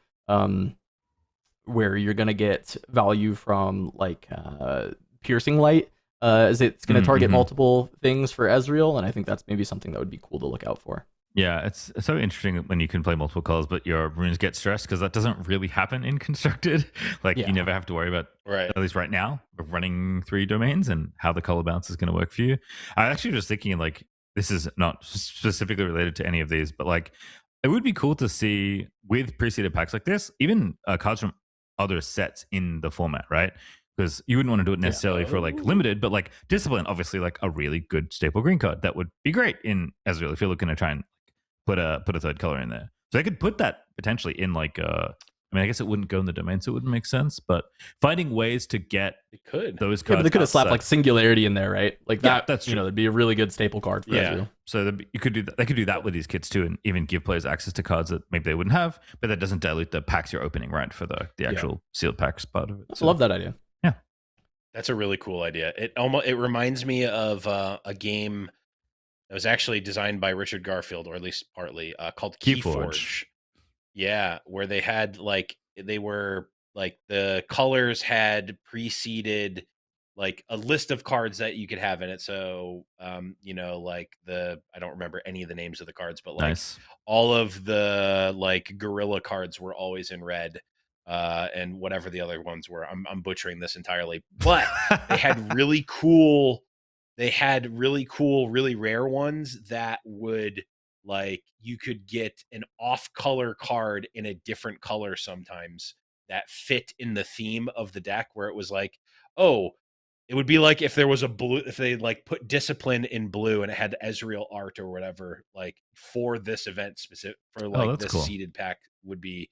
where you're going to get value from like Piercing Light, as it's going to target multiple things for Ezreal. And I think that's maybe something that would be cool to look out for. Yeah, it's so interesting when you can play multiple colors, but your runes get stressed because that doesn't really happen in constructed. Like you never have to worry about, at least right now, running 3 domains and how the color balance is going to work for you. I actually was thinking like this is not specifically related to any of these, but like it would be cool to see with pre-seeded packs like this, even cards from other sets in the format, right? Because you wouldn't want to do it necessarily for like limited, but like Discipline, obviously like a really good staple green card that would be great in Ezreal if you're looking to try and put a third color in there. So I could put that potentially in like I mean, I guess it wouldn't go in the domain, so it wouldn't make sense. But finding ways to get those cards, but they could have slapped like Singularity in there, right? Like that. That's true. That'd be a really good staple card for Ezreal. So you could do that. They could do that with these kits too, and even give players access to cards that maybe they wouldn't have. But that doesn't dilute the packs you're opening, right? For the actual sealed packs part of it. So. I love that idea. Yeah, that's a really cool idea. It reminds me of a game that was actually designed by Richard Garfield, or at least partly, called Keyforge. Yeah, where they had like they were like the colors had preceded like a list of cards that you could have in it. So like I don't remember any of the names of the cards, but like all of the like gorilla cards were always in red. And whatever the other ones were. I'm butchering this entirely. But they had really cool really rare ones that would like you could get an off-color card in a different color sometimes that fit in the theme of the deck, where it was like, oh, it would be like if there was a blue, if they like put Discipline in blue and it had Ezreal art or whatever, like for this event specific for like this seeded pack would be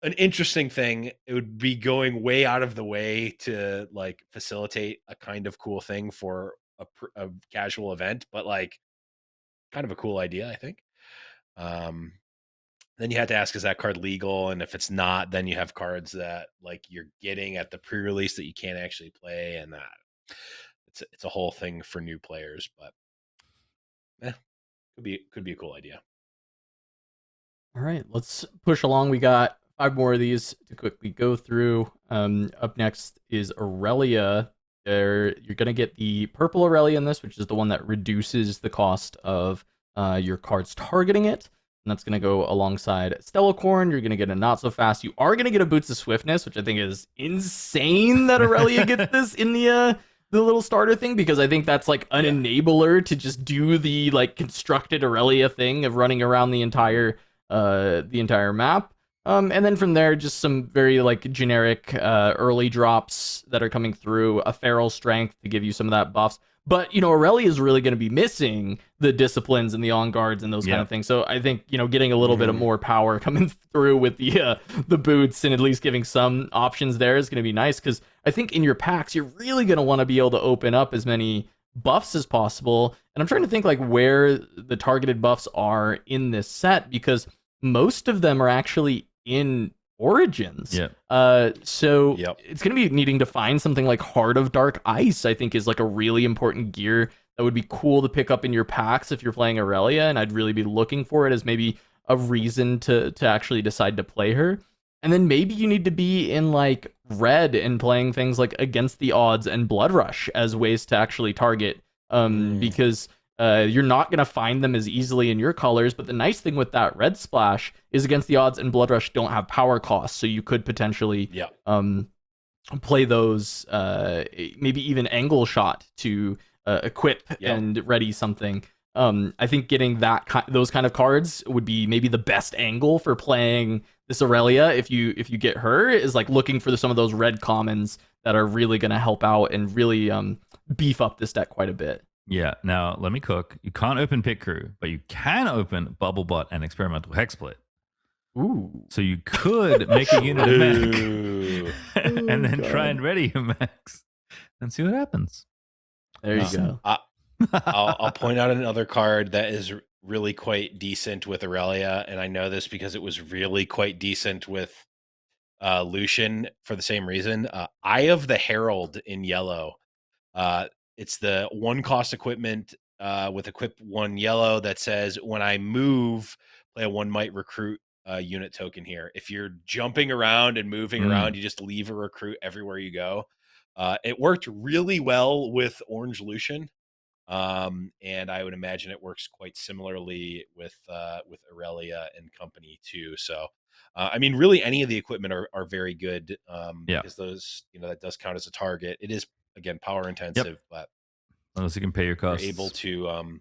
an interesting thing. It would be going way out of the way to like facilitate a kind of cool thing for a casual event, but like kind of a cool idea, I think. Um, then you have to ask, is that card legal? And if it's not, then you have cards that like you're getting at the pre-release that you can't actually play, and that it's a whole thing for new players. But could be a cool idea. All right, let's push along. We got 5 more of these to quickly go through. Up next is Irelia. You're going to get the purple Irelia in this, which is the one that reduces the cost of your cards targeting it. And that's going to go alongside Stellacorn. You're going to get a Not So Fast. You are going to get a Boots of Swiftness, which I think is insane that Irelia gets this in the little starter thing, because I think that's like an enabler to just do the like constructed Irelia thing of running around the entire map. And then from there, just some very like generic early drops that are coming through, a Feral Strength to give you some of that buffs. But, you know, Irelia is really going to be missing the disciplines and the on guards and those kind of things. So I think, you know, getting a little bit of more power coming through with the boots and at least giving some options there is going to be nice, because I think in your packs, you're really going to want to be able to open up as many buffs as possible. And I'm trying to think like where the targeted buffs are in this set, because most of them are actually in Origins. So it's going to be needing to find something like Heart of Dark Ice, I think, is like a really important gear that would be cool to pick up in your packs if you're playing Irelia, and I'd really be looking for it as maybe a reason to actually decide to play her. And then maybe you need to be in like red and playing things like Against the Odds and Blood Rush as ways to actually target, because you're not going to find them as easily in your colors. But the nice thing with that red splash is Against the Odds and Blood Rush don't have power costs, so you could potentially play those, maybe even Angle Shot to equip and ready something. I think getting those kind of cards would be maybe the best angle for playing this Irelia. If you get her, is like looking for some of those red commons that are really going to help out and really beef up this deck quite a bit. Yeah, now let me cook. You can't open Pit Crew, but you can open Bubblebot and Experimental Hexsplit. Ooh. So you could make a unit of mech and then try and ready your mechs and see what happens. There you go. I'll point out another card that is really quite decent with Irelia, and I know this because it was really quite decent with Lucian for the same reason. Eye of the Herald in yellow. It's the 1-cost equipment with equip 1 yellow that says, when I move, play a 1 might recruit unit token here. If you're jumping around and moving around, you just leave a recruit everywhere you go. It worked really well with Orange Lucian. And I would imagine it works quite similarly with Irelia and company too. So, I mean, really any of the equipment are very good, because those, you know, that does count as a target. It is, again, power intensive, but unless you can pay your costs, you're able to,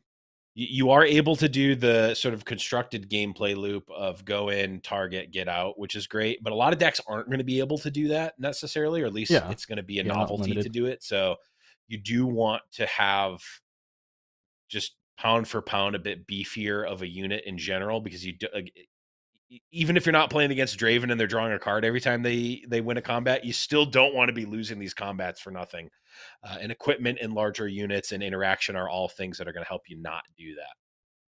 you are able to do the sort of constructed gameplay loop of go in, target, get out, which is great. But a lot of decks aren't going to be able to do that necessarily, or at least it's going to be a novelty to do it. So you do want to have just pound for pound a bit beefier of a unit in general, because you do, even if you're not playing against Draven and they're drawing a card every time they win a combat, you still don't want to be losing these combats for nothing. And equipment and larger units and interaction are all things that are going to help you not do that.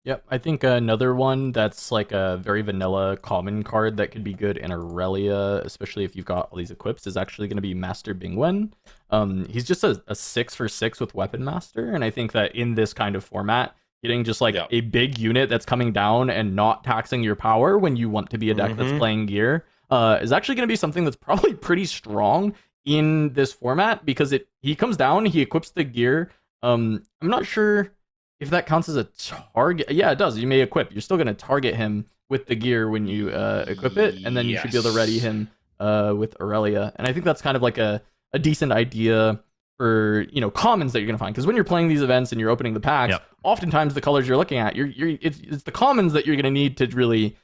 Yep, I think another one that's like a very vanilla common card that could be good in Irelia, especially if you've got all these equips, is actually going to be Master Bingwen. He's just a 6/6 with Weapon Master, and I think that in this kind of format, getting just like a big unit that's coming down and not taxing your power when you want to be a deck that's playing gear is actually going to be something that's probably pretty strong in this format, because he comes down, he equips the gear. I'm not sure if that counts as a target. Yeah, it does. You may equip. You're still going to target him with the gear when you equip it, and then you should be able to ready him with Irelia. And I think that's kind of like a decent idea for, you know, commons that you're going to find, because when you're playing these events and you're opening the packs, oftentimes the colors you're looking at, it's the commons that you're going to need to really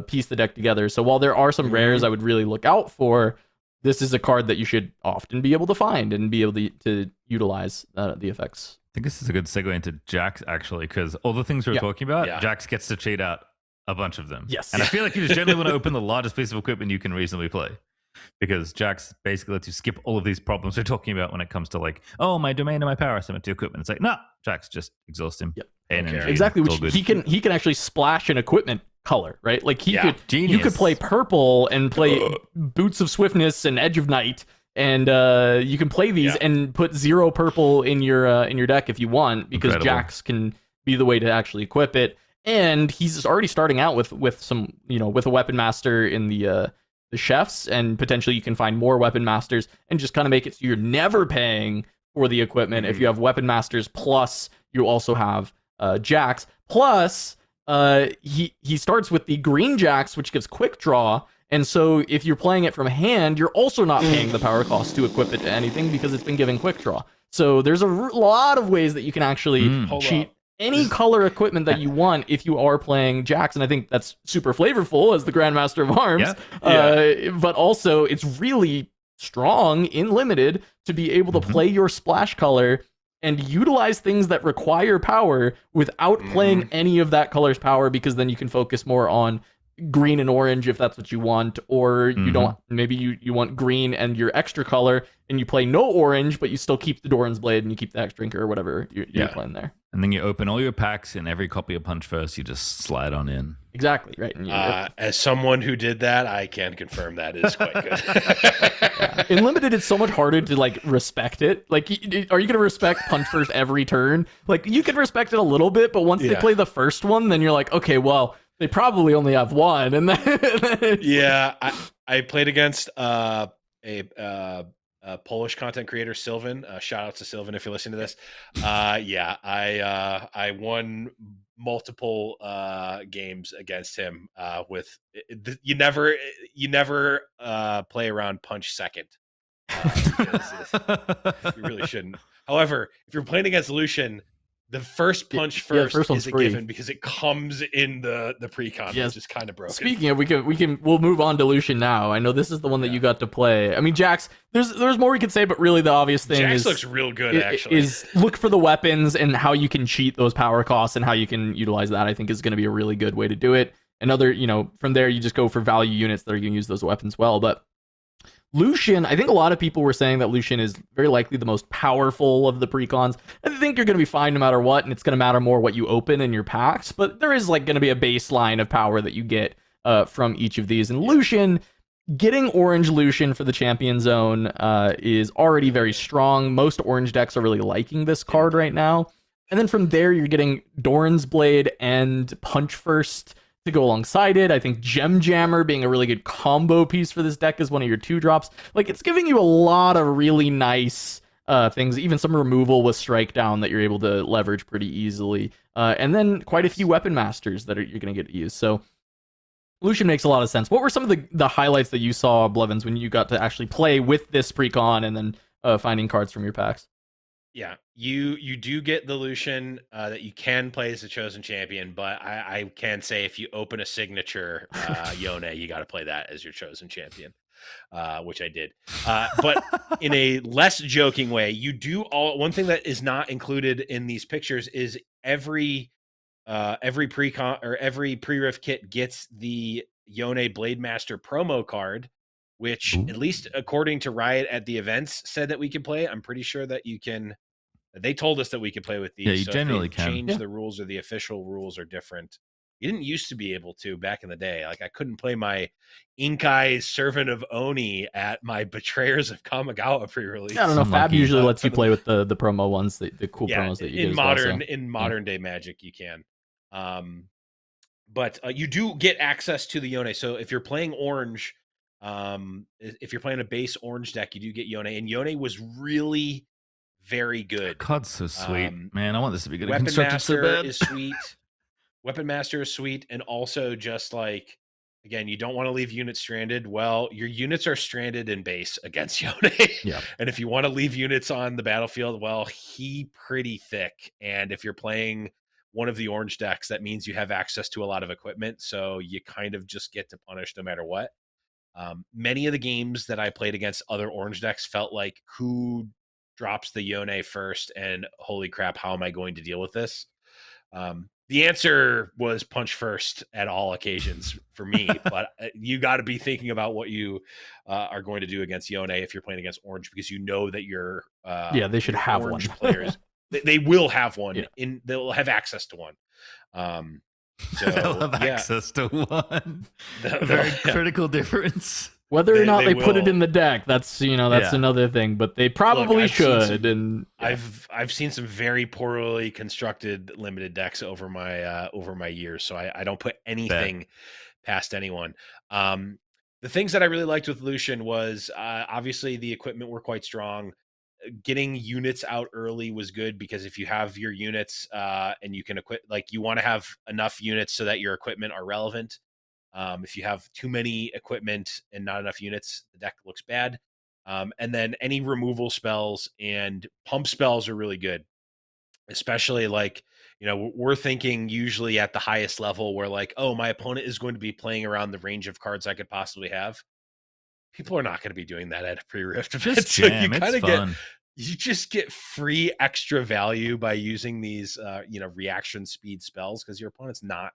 piece the deck together. So while there are some rares I would really look out for, this is a card that you should often be able to find and be able to utilize the effects. I think this is a good segue into Jax, actually, because all the things we're talking about, Jax gets to cheat out a bunch of them. Yes. And I feel like you just generally want to open the largest piece of equipment you can reasonably play. Because Jax basically lets you skip all of these problems we're talking about when it comes to like, oh, my domain and my power summit to equipment. It's like, no, Jax, just exhaust him. Yep. Energy, exactly, it's all which good. he can actually splash an equipment color, right? Like you could Genius. play purple and play Boots of Swiftness and Edge of Night, and you can play these and put 0 purple in your deck if you want, because Incredible. Jax can be the way to actually equip it. And he's already starting out with some, with a weapon master in the chefs, and potentially you can find more weapon masters and just kind of make it so you're never paying for the equipment. If you have weapon masters, plus you also have Jax, plus he starts with the green Jax, which gives quick draw, and so if you're playing it from hand, you're also not paying the power cost to equip it to anything because it's been giving quick draw. So there's a lot of ways that you can actually cheat any color equipment that you want if you are playing Jax, and I think that's super flavorful as the Grandmaster of Arms. But also it's really strong in limited to be able to play your splash color and utilize things that require power without playing any of that color's power, because then you can focus more on green and orange if that's what you want, or you don't, maybe you want green and your extra color and you play no orange but you still keep the Doran's Blade and you keep the X-Drinker or whatever you're playing there. And then you open all your packs, and every copy of Punch First you just slide on in. Exactly, right. As someone who did that, I can confirm that is quite good. In limited, it's so much harder to like respect it. Like, are you gonna respect Punch First every turn? Like, you can respect it a little bit, but once they play the first one, then you're like, okay, well, they probably only have one. And then I played against a Polish content creator, Sylvan. Shout out to Sylvan if you're listening to this. I won multiple games against him. You never play around Punch second. You really shouldn't. However, if you're playing against Lucian, the first punch first is a given because it comes in the pre-con, which is kind of broken. Speaking of, we'll move on to Lucian now. I know this is the one that you got to play. I mean, Jax, there's more we could say, but really the obvious thing Jax looks real good, actually. Is look for the weapons and how you can cheat those power costs and how you can utilize that. I think is going to be a really good way to do it. Another, from there you just go for value units that are going to use those weapons well. But Lucian, I think a lot of people were saying that Lucian is very likely the most powerful of the precons. I think you're going to be fine no matter what, and it's going to matter more what you open in your packs, but there is like going to be a baseline of power that you get from each of these. And Lucian, getting orange Lucian for the champion zone is already very strong. Most orange decks are really liking this card right now. And then from there, you're getting Doran's Blade and Punch First to go alongside it. I think Gem Jammer being a really good combo piece for this deck is one of your 2-drops. Like, it's giving you a lot of really nice things, even some removal with Strike Down that you're able to leverage pretty easily. And then quite a few Weapon Masters that you're going to get to use. So Lucian makes a lot of sense. What were some of the highlights that you saw, Blevins, when you got to actually play with this precon and then finding cards from your packs? Yeah, you do get the Lucian that you can play as a chosen champion, but I can say if you open a signature Yone, you got to play that as your chosen champion, which I did. But in a less joking way, you do one thing that is not included in these pictures is every precon or every pre-riff kit gets the Yone Blademaster promo card, which at least according to Riot at the events said that we could play. I'm pretty sure that you can. They told us that we could play with these. Yeah, you so generally if they can. change the rules or the official rules are different. You didn't used to be able to back in the day. Like I couldn't play my Inkai Servant of Oni at my Betrayers of Kamigawa pre-release. I don't know. Fab usually lets you play with the promo ones, the cool promos that you get. In modern day Magic, you can. But you do get access to the Yone. So if you're playing orange, if you're playing a base orange deck, you do get Yone. And Yone was really very good. Card's so sweet, man. I want this to be good. Weapon Master is sweet. Weapon Master is sweet, and also just like again, you don't want to leave units stranded. Well, your units are stranded in base against Yone. Yeah. And if you want to leave units on the battlefield, well, he pretty thick. And if you're playing one of the orange decks, that means you have access to a lot of equipment, so you kind of just get to punish no matter what. Many of the games that I played against other orange decks felt like, who drops the Yone first, and holy crap, how am I going to deal with this? The answer was punch first at all occasions for me, but you got to be thinking about what you are going to do against Yone if you're playing against Orange, because you know that your they should have Orange one. players they will have one. Yeah. They'll have access to one. So They'll have access to one. Very critical difference. Whether or not they put it in the deck, that's Yeah. another thing. But they probably should. I've seen some very poorly constructed limited decks over my years, so I don't put anything past anyone. The things that I really liked with Lucian was obviously the equipment were quite strong. Getting units out early was good, because if you have your units and you can equip, like, you want to have enough units so that your equipment are relevant. If you have too many equipment and not enough units, the deck looks bad. And then any removal spells and pump spells are really good, especially we're thinking usually at the highest level where my opponent is going to be playing around the range of cards I could possibly have. People are not going to be doing that at a pre-rift event. Just So jam. It's fun. You just get free extra value by using these reaction speed spells, because your opponent's not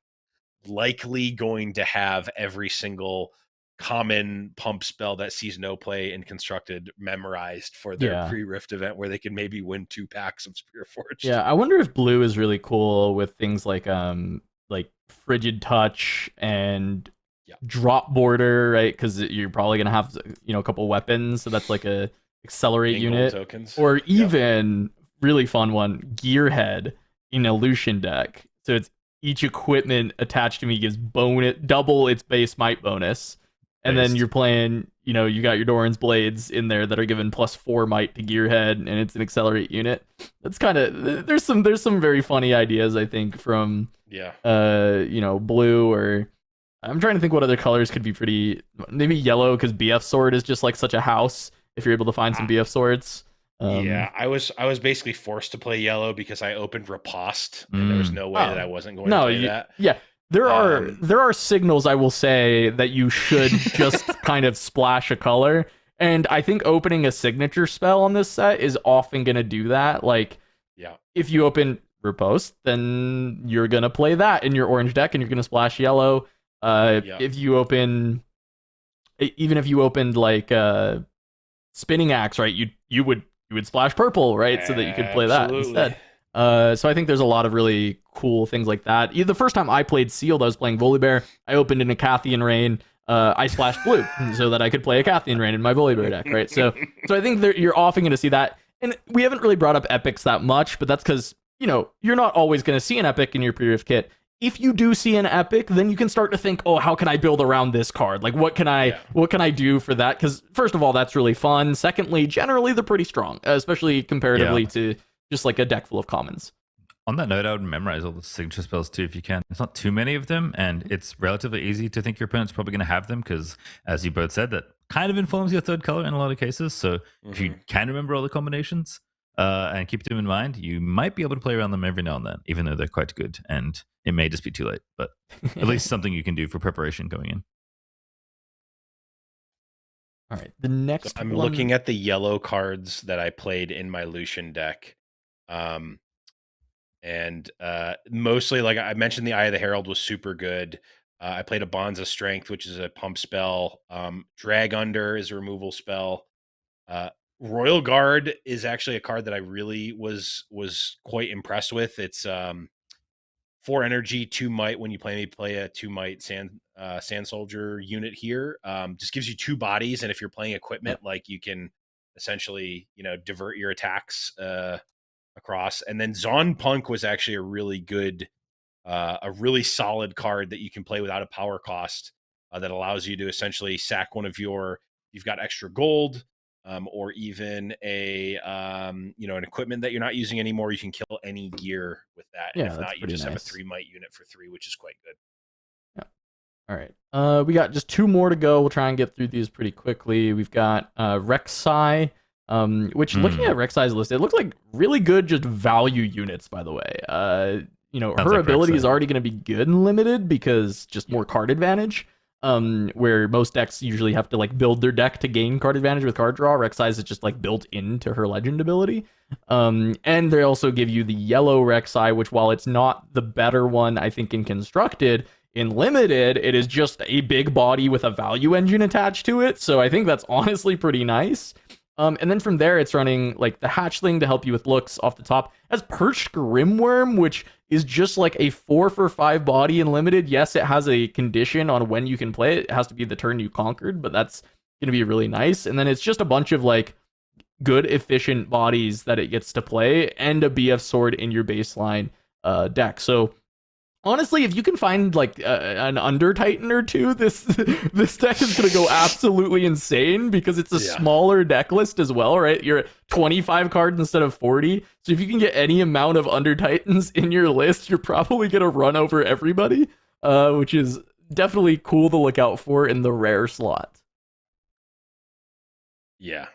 likely going to have every single common pump spell that sees no play in Constructed memorized for their pre-rift event, where they can maybe win 2 packs of Spiritforged. Yeah, I wonder if blue is really cool with things like Frigid Touch and Drop Border, right? Because you're probably gonna have a couple weapons, so that's like a accelerate unit tokens. Or even really fun one, Gearhead in a Lucian deck. So it's each equipment attached to me gives double its base might bonus. And then you're playing, you got your Doran's Blades in there that are given +4 might to Gearhead, and it's an accelerate unit. That's kind of, there's some very funny ideas, I think, from blue, or I'm trying to think what other colors could be pretty, maybe yellow, because BF Sword is just like such a house if you're able to find some BF Swords. I was basically forced to play yellow because I opened Riposte, and there was no way that I wasn't going to play that. Yeah. There are signals, I will say, that you should just kind of splash a color. And I think opening a signature spell on this set is often going to do that. If you open Riposte, then you're going to play that in your orange deck, and you're going to splash yellow. If you opened Spinning Axe, right, you would splash purple, right, so that you could play that instead. So I think there's a lot of really cool things like that. The first time I played Sealed, I was playing Volibear. I opened in a Cathian Rain. I splashed blue so that I could play a Cathian Rain in my Volibear deck, right? So I think you're often going to see that. And we haven't really brought up epics that much, but that's because, you're not always going to see an epic in your pre-rift kit. If you do see an epic, then you can start to think, oh, how can I build around this card? Like, what can I do for that? Because first of all, that's really fun. Secondly, generally they're pretty strong, especially comparatively to just like a deck full of commons. On that note, I would memorize all the signature spells too if you can. There's not too many of them, and it's relatively easy to think your opponent's probably going to have them, because, as you both said, that kind of informs your third color in a lot of cases. So if you can remember all the combinations and keep them in mind, you might be able to play around them every now and then, even though they're quite good. And it may just be too late, but at least something you can do for preparation going in. All right, the next I'm looking at the yellow cards that I played in my Lucian deck. And mostly, like I mentioned, the Eye of the Herald was super good. I played a Bonds of Strength, which is a pump spell. Drag Under is a removal spell. Royal Guard is actually a card that I really was quite impressed with. It's 4 energy, 2 might. When you play a 2 might Sand Soldier unit here. Just gives you 2 bodies, and if you're playing equipment, like, you can essentially divert your attacks across. And then Zon Punk was actually a really good, a really solid card that you can play without a power cost, that allows you to essentially sack one of you've got extra gold, or even an equipment that you're not using anymore. You can kill any gear with that. And if not, you just have a 3 might unit for 3, which is quite good. All right. We got just 2 more to go. We'll try and get through these pretty quickly. We've got Rek'Sai, which, looking at Rek'Sai's list, it looks like really good just value units, by the way. Her ability is already going to be good and limited because just more card advantage. where most decks usually have to like build their deck to gain card advantage with card draw. Rek'Sai is just like built into her legend ability. And they also give you the yellow Rek'Sai, which while it's not the better one, I think in constructed, in limited, it is just a big body with a value engine attached to it. So I think that's honestly pretty nice. And then from there, it's running like the hatchling to help you with looks off the top. As Perched Grimworm, which is just like a 4/5 body in limited. Yes, it has a condition on when you can play it. It has to be the turn you conquered, but that's going to be really nice. And then it's just a bunch of like good, efficient bodies that it gets to play and a BF sword in your baseline deck. So honestly, if you can find like an Under Titan or two, this deck is going to go absolutely insane because it's a smaller deck list as well, right? You're at 25 cards instead of 40. So if you can get any amount of Under Titans in your list, you're probably going to run over everybody, which is definitely cool to look out for in the rare slot. Yeah.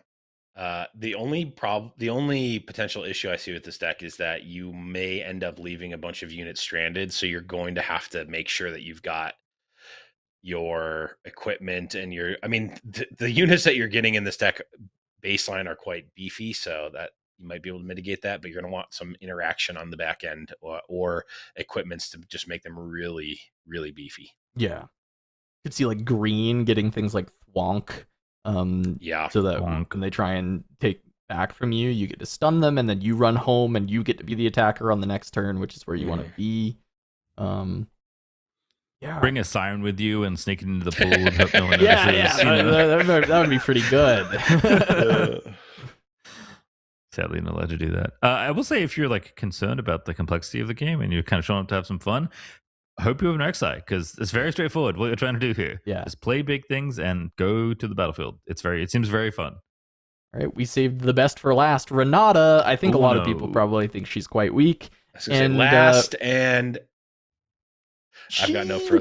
The only potential issue I see with this deck is that you may end up leaving a bunch of units stranded. So you're going to have to make sure that you've got your equipment and the units that you're getting in this deck baseline are quite beefy. So that you might be able to mitigate that, but you're going to want some interaction on the back end or equipments to just make them really, really beefy. Yeah. You could see like green getting things like Thwonk. So that when they try and take back from you, you get to stun them, and then you run home, and you get to be the attacker on the next turn, which is where you want to be. Yeah. Bring a siren with you and sneak it into the pool. And hope no one that would be pretty good. Sadly, not allowed to do that. I will say, if you're like concerned about the complexity of the game and you're kind of showing up to have some fun, I hope you have an Rek'Sai, because it's very straightforward what you're trying to do here. Yeah. Just play big things and go to the battlefield. It seems very fun. All right, we saved the best for last. Renata, I think a lot of people probably think she's quite weak. And last, and I've got no further.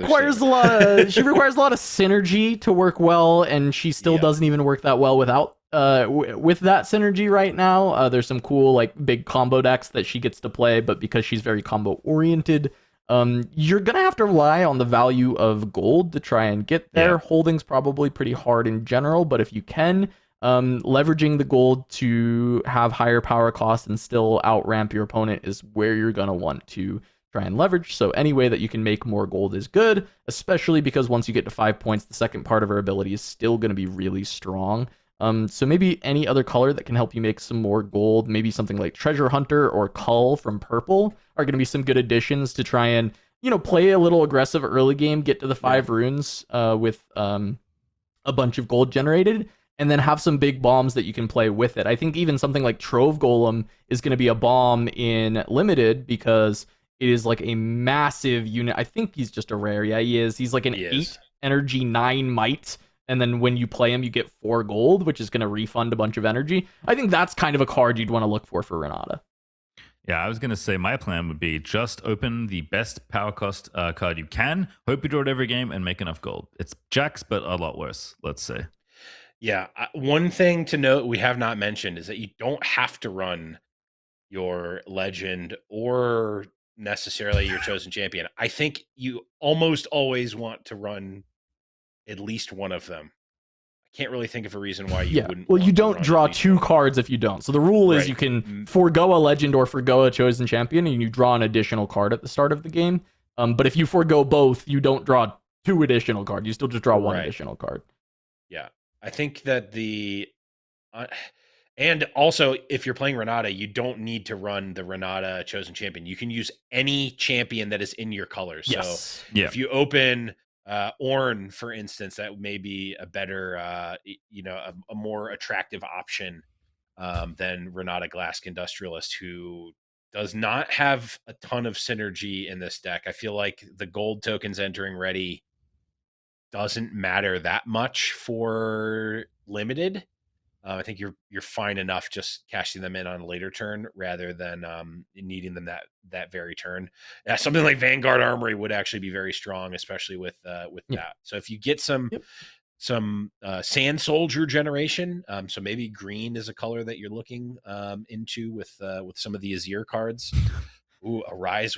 She requires a lot of synergy to work well, and she still doesn't even work that well without with that synergy right now. There's some cool like big combo decks that she gets to play, but because she's very combo oriented, you're gonna have to rely on the value of gold to try and get there. Holding's probably pretty hard in general, but if you can, leveraging the gold to have higher power costs and still outramp your opponent is where you're gonna want to try and leverage. So any way that you can make more gold is good, especially because once you get to 5 points, the second part of her ability is still gonna be really strong. So maybe any other color that can help you make some more gold, maybe something like Treasure Hunter or Cull from purple are going to be some good additions to try and, play a little aggressive early game, get to the 5 runes with a bunch of gold generated, and then have some big bombs that you can play with it. I think even something like Trove Golem is going to be a bomb in limited because it is like a massive unit. I think he's just a rare. Yeah, he is. He's like an 8 energy, 9 might. And then when you play him, you get 4 gold, which is going to refund a bunch of energy. I think that's kind of a card you'd want to look for Renata. Yeah, I was going to say my plan would be just open the best power cost card you can, hope you draw it every game, and make enough gold. It's Jax, but a lot worse, let's say. Yeah, one thing to note we have not mentioned is that you don't have to run your legend or necessarily your chosen champion. I think you almost always want to run at least one of them. I can't really think of a reason why you wouldn't. Well, you don't draw 2 cards if you don't. So the rule is you can forego a legend or forego a chosen champion, and you draw an additional card at the start of the game. But if you forego both, you don't draw 2 additional cards. You still just draw 1 additional card. Yeah, I think that and also if you're playing Renata, you don't need to run the Renata chosen champion. You can use any champion that is in your colors. Yes. So if you open Ornn, for instance, that may be a better, a more attractive option than Renata Glasc Industrialist, who does not have a ton of synergy in this deck. I feel like the gold tokens entering ready doesn't matter that much for limited. I think you're fine enough just cashing them in on a later turn rather than needing them that very turn. Something like Vanguard Armory would actually be very strong, especially with that. So if you get some Sand Soldier generation, so maybe green is a color that you're looking into with some of the Azir cards. Ooh, Arise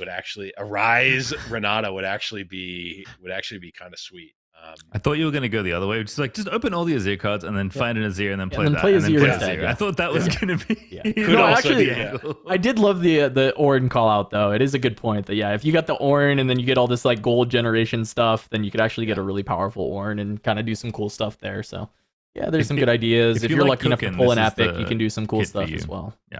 Renata would actually be kind of sweet. I thought you were going to go the other way. Just open all the Azir cards and then find an Azir and then play that. play and then Azir play instead, Azir. yeah. I thought that was going to be. Could No, also actually, be that. angle. I did love the Ornn call out though. It is a good point that if you got the Ornn and then you get all this like gold generation stuff, then you could actually get a really powerful Ornn and kind of do some cool stuff there. So yeah, there's some good ideas. If you you're like lucky enough to cooking, pull an this is epic, the you can do some cool kit for stuff you. as well. Yeah.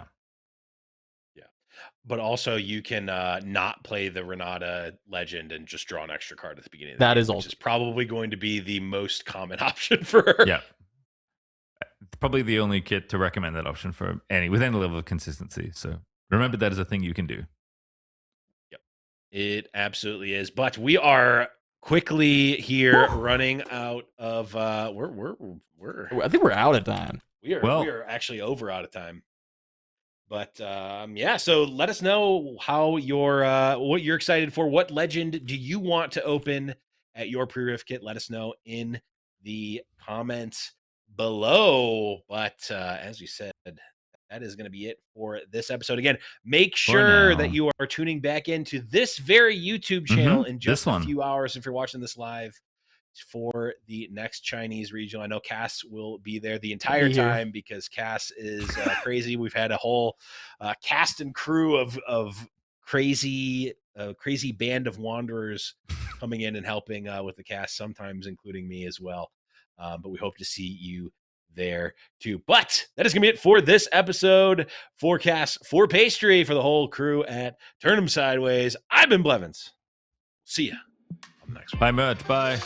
But also, you can not play the Renata Legend and just draw an extra card at the beginning of the That game, is which also is probably going to be the most common option for her. Yeah. Probably the only kit to recommend that option for with any level of consistency. So remember that is a thing you can do. Yep, it absolutely is. But we are quickly here running out of. We're. I think we're out of time. We are actually out of time. But so let us know how what you're excited for. What legend do you want to open at your pre-riff kit? Let us know in the comments below. But as we said, that is going to be it for this episode. Again, make sure that you are tuning back into this very YouTube channel in just a few hours if you're watching this live for the next Chinese regional. I know Cass will be there the entire time because Cass is crazy. We've had a whole cast and crew of crazy band of wanderers coming in and helping with the cast, sometimes including me as well. But we hope to see you there too. But that is gonna be it for this episode. For Cass, for Pastry, for the whole crew at Turn 'em Sideways, I've been Blevins. See ya on the next one. Bye, Mert. Bye.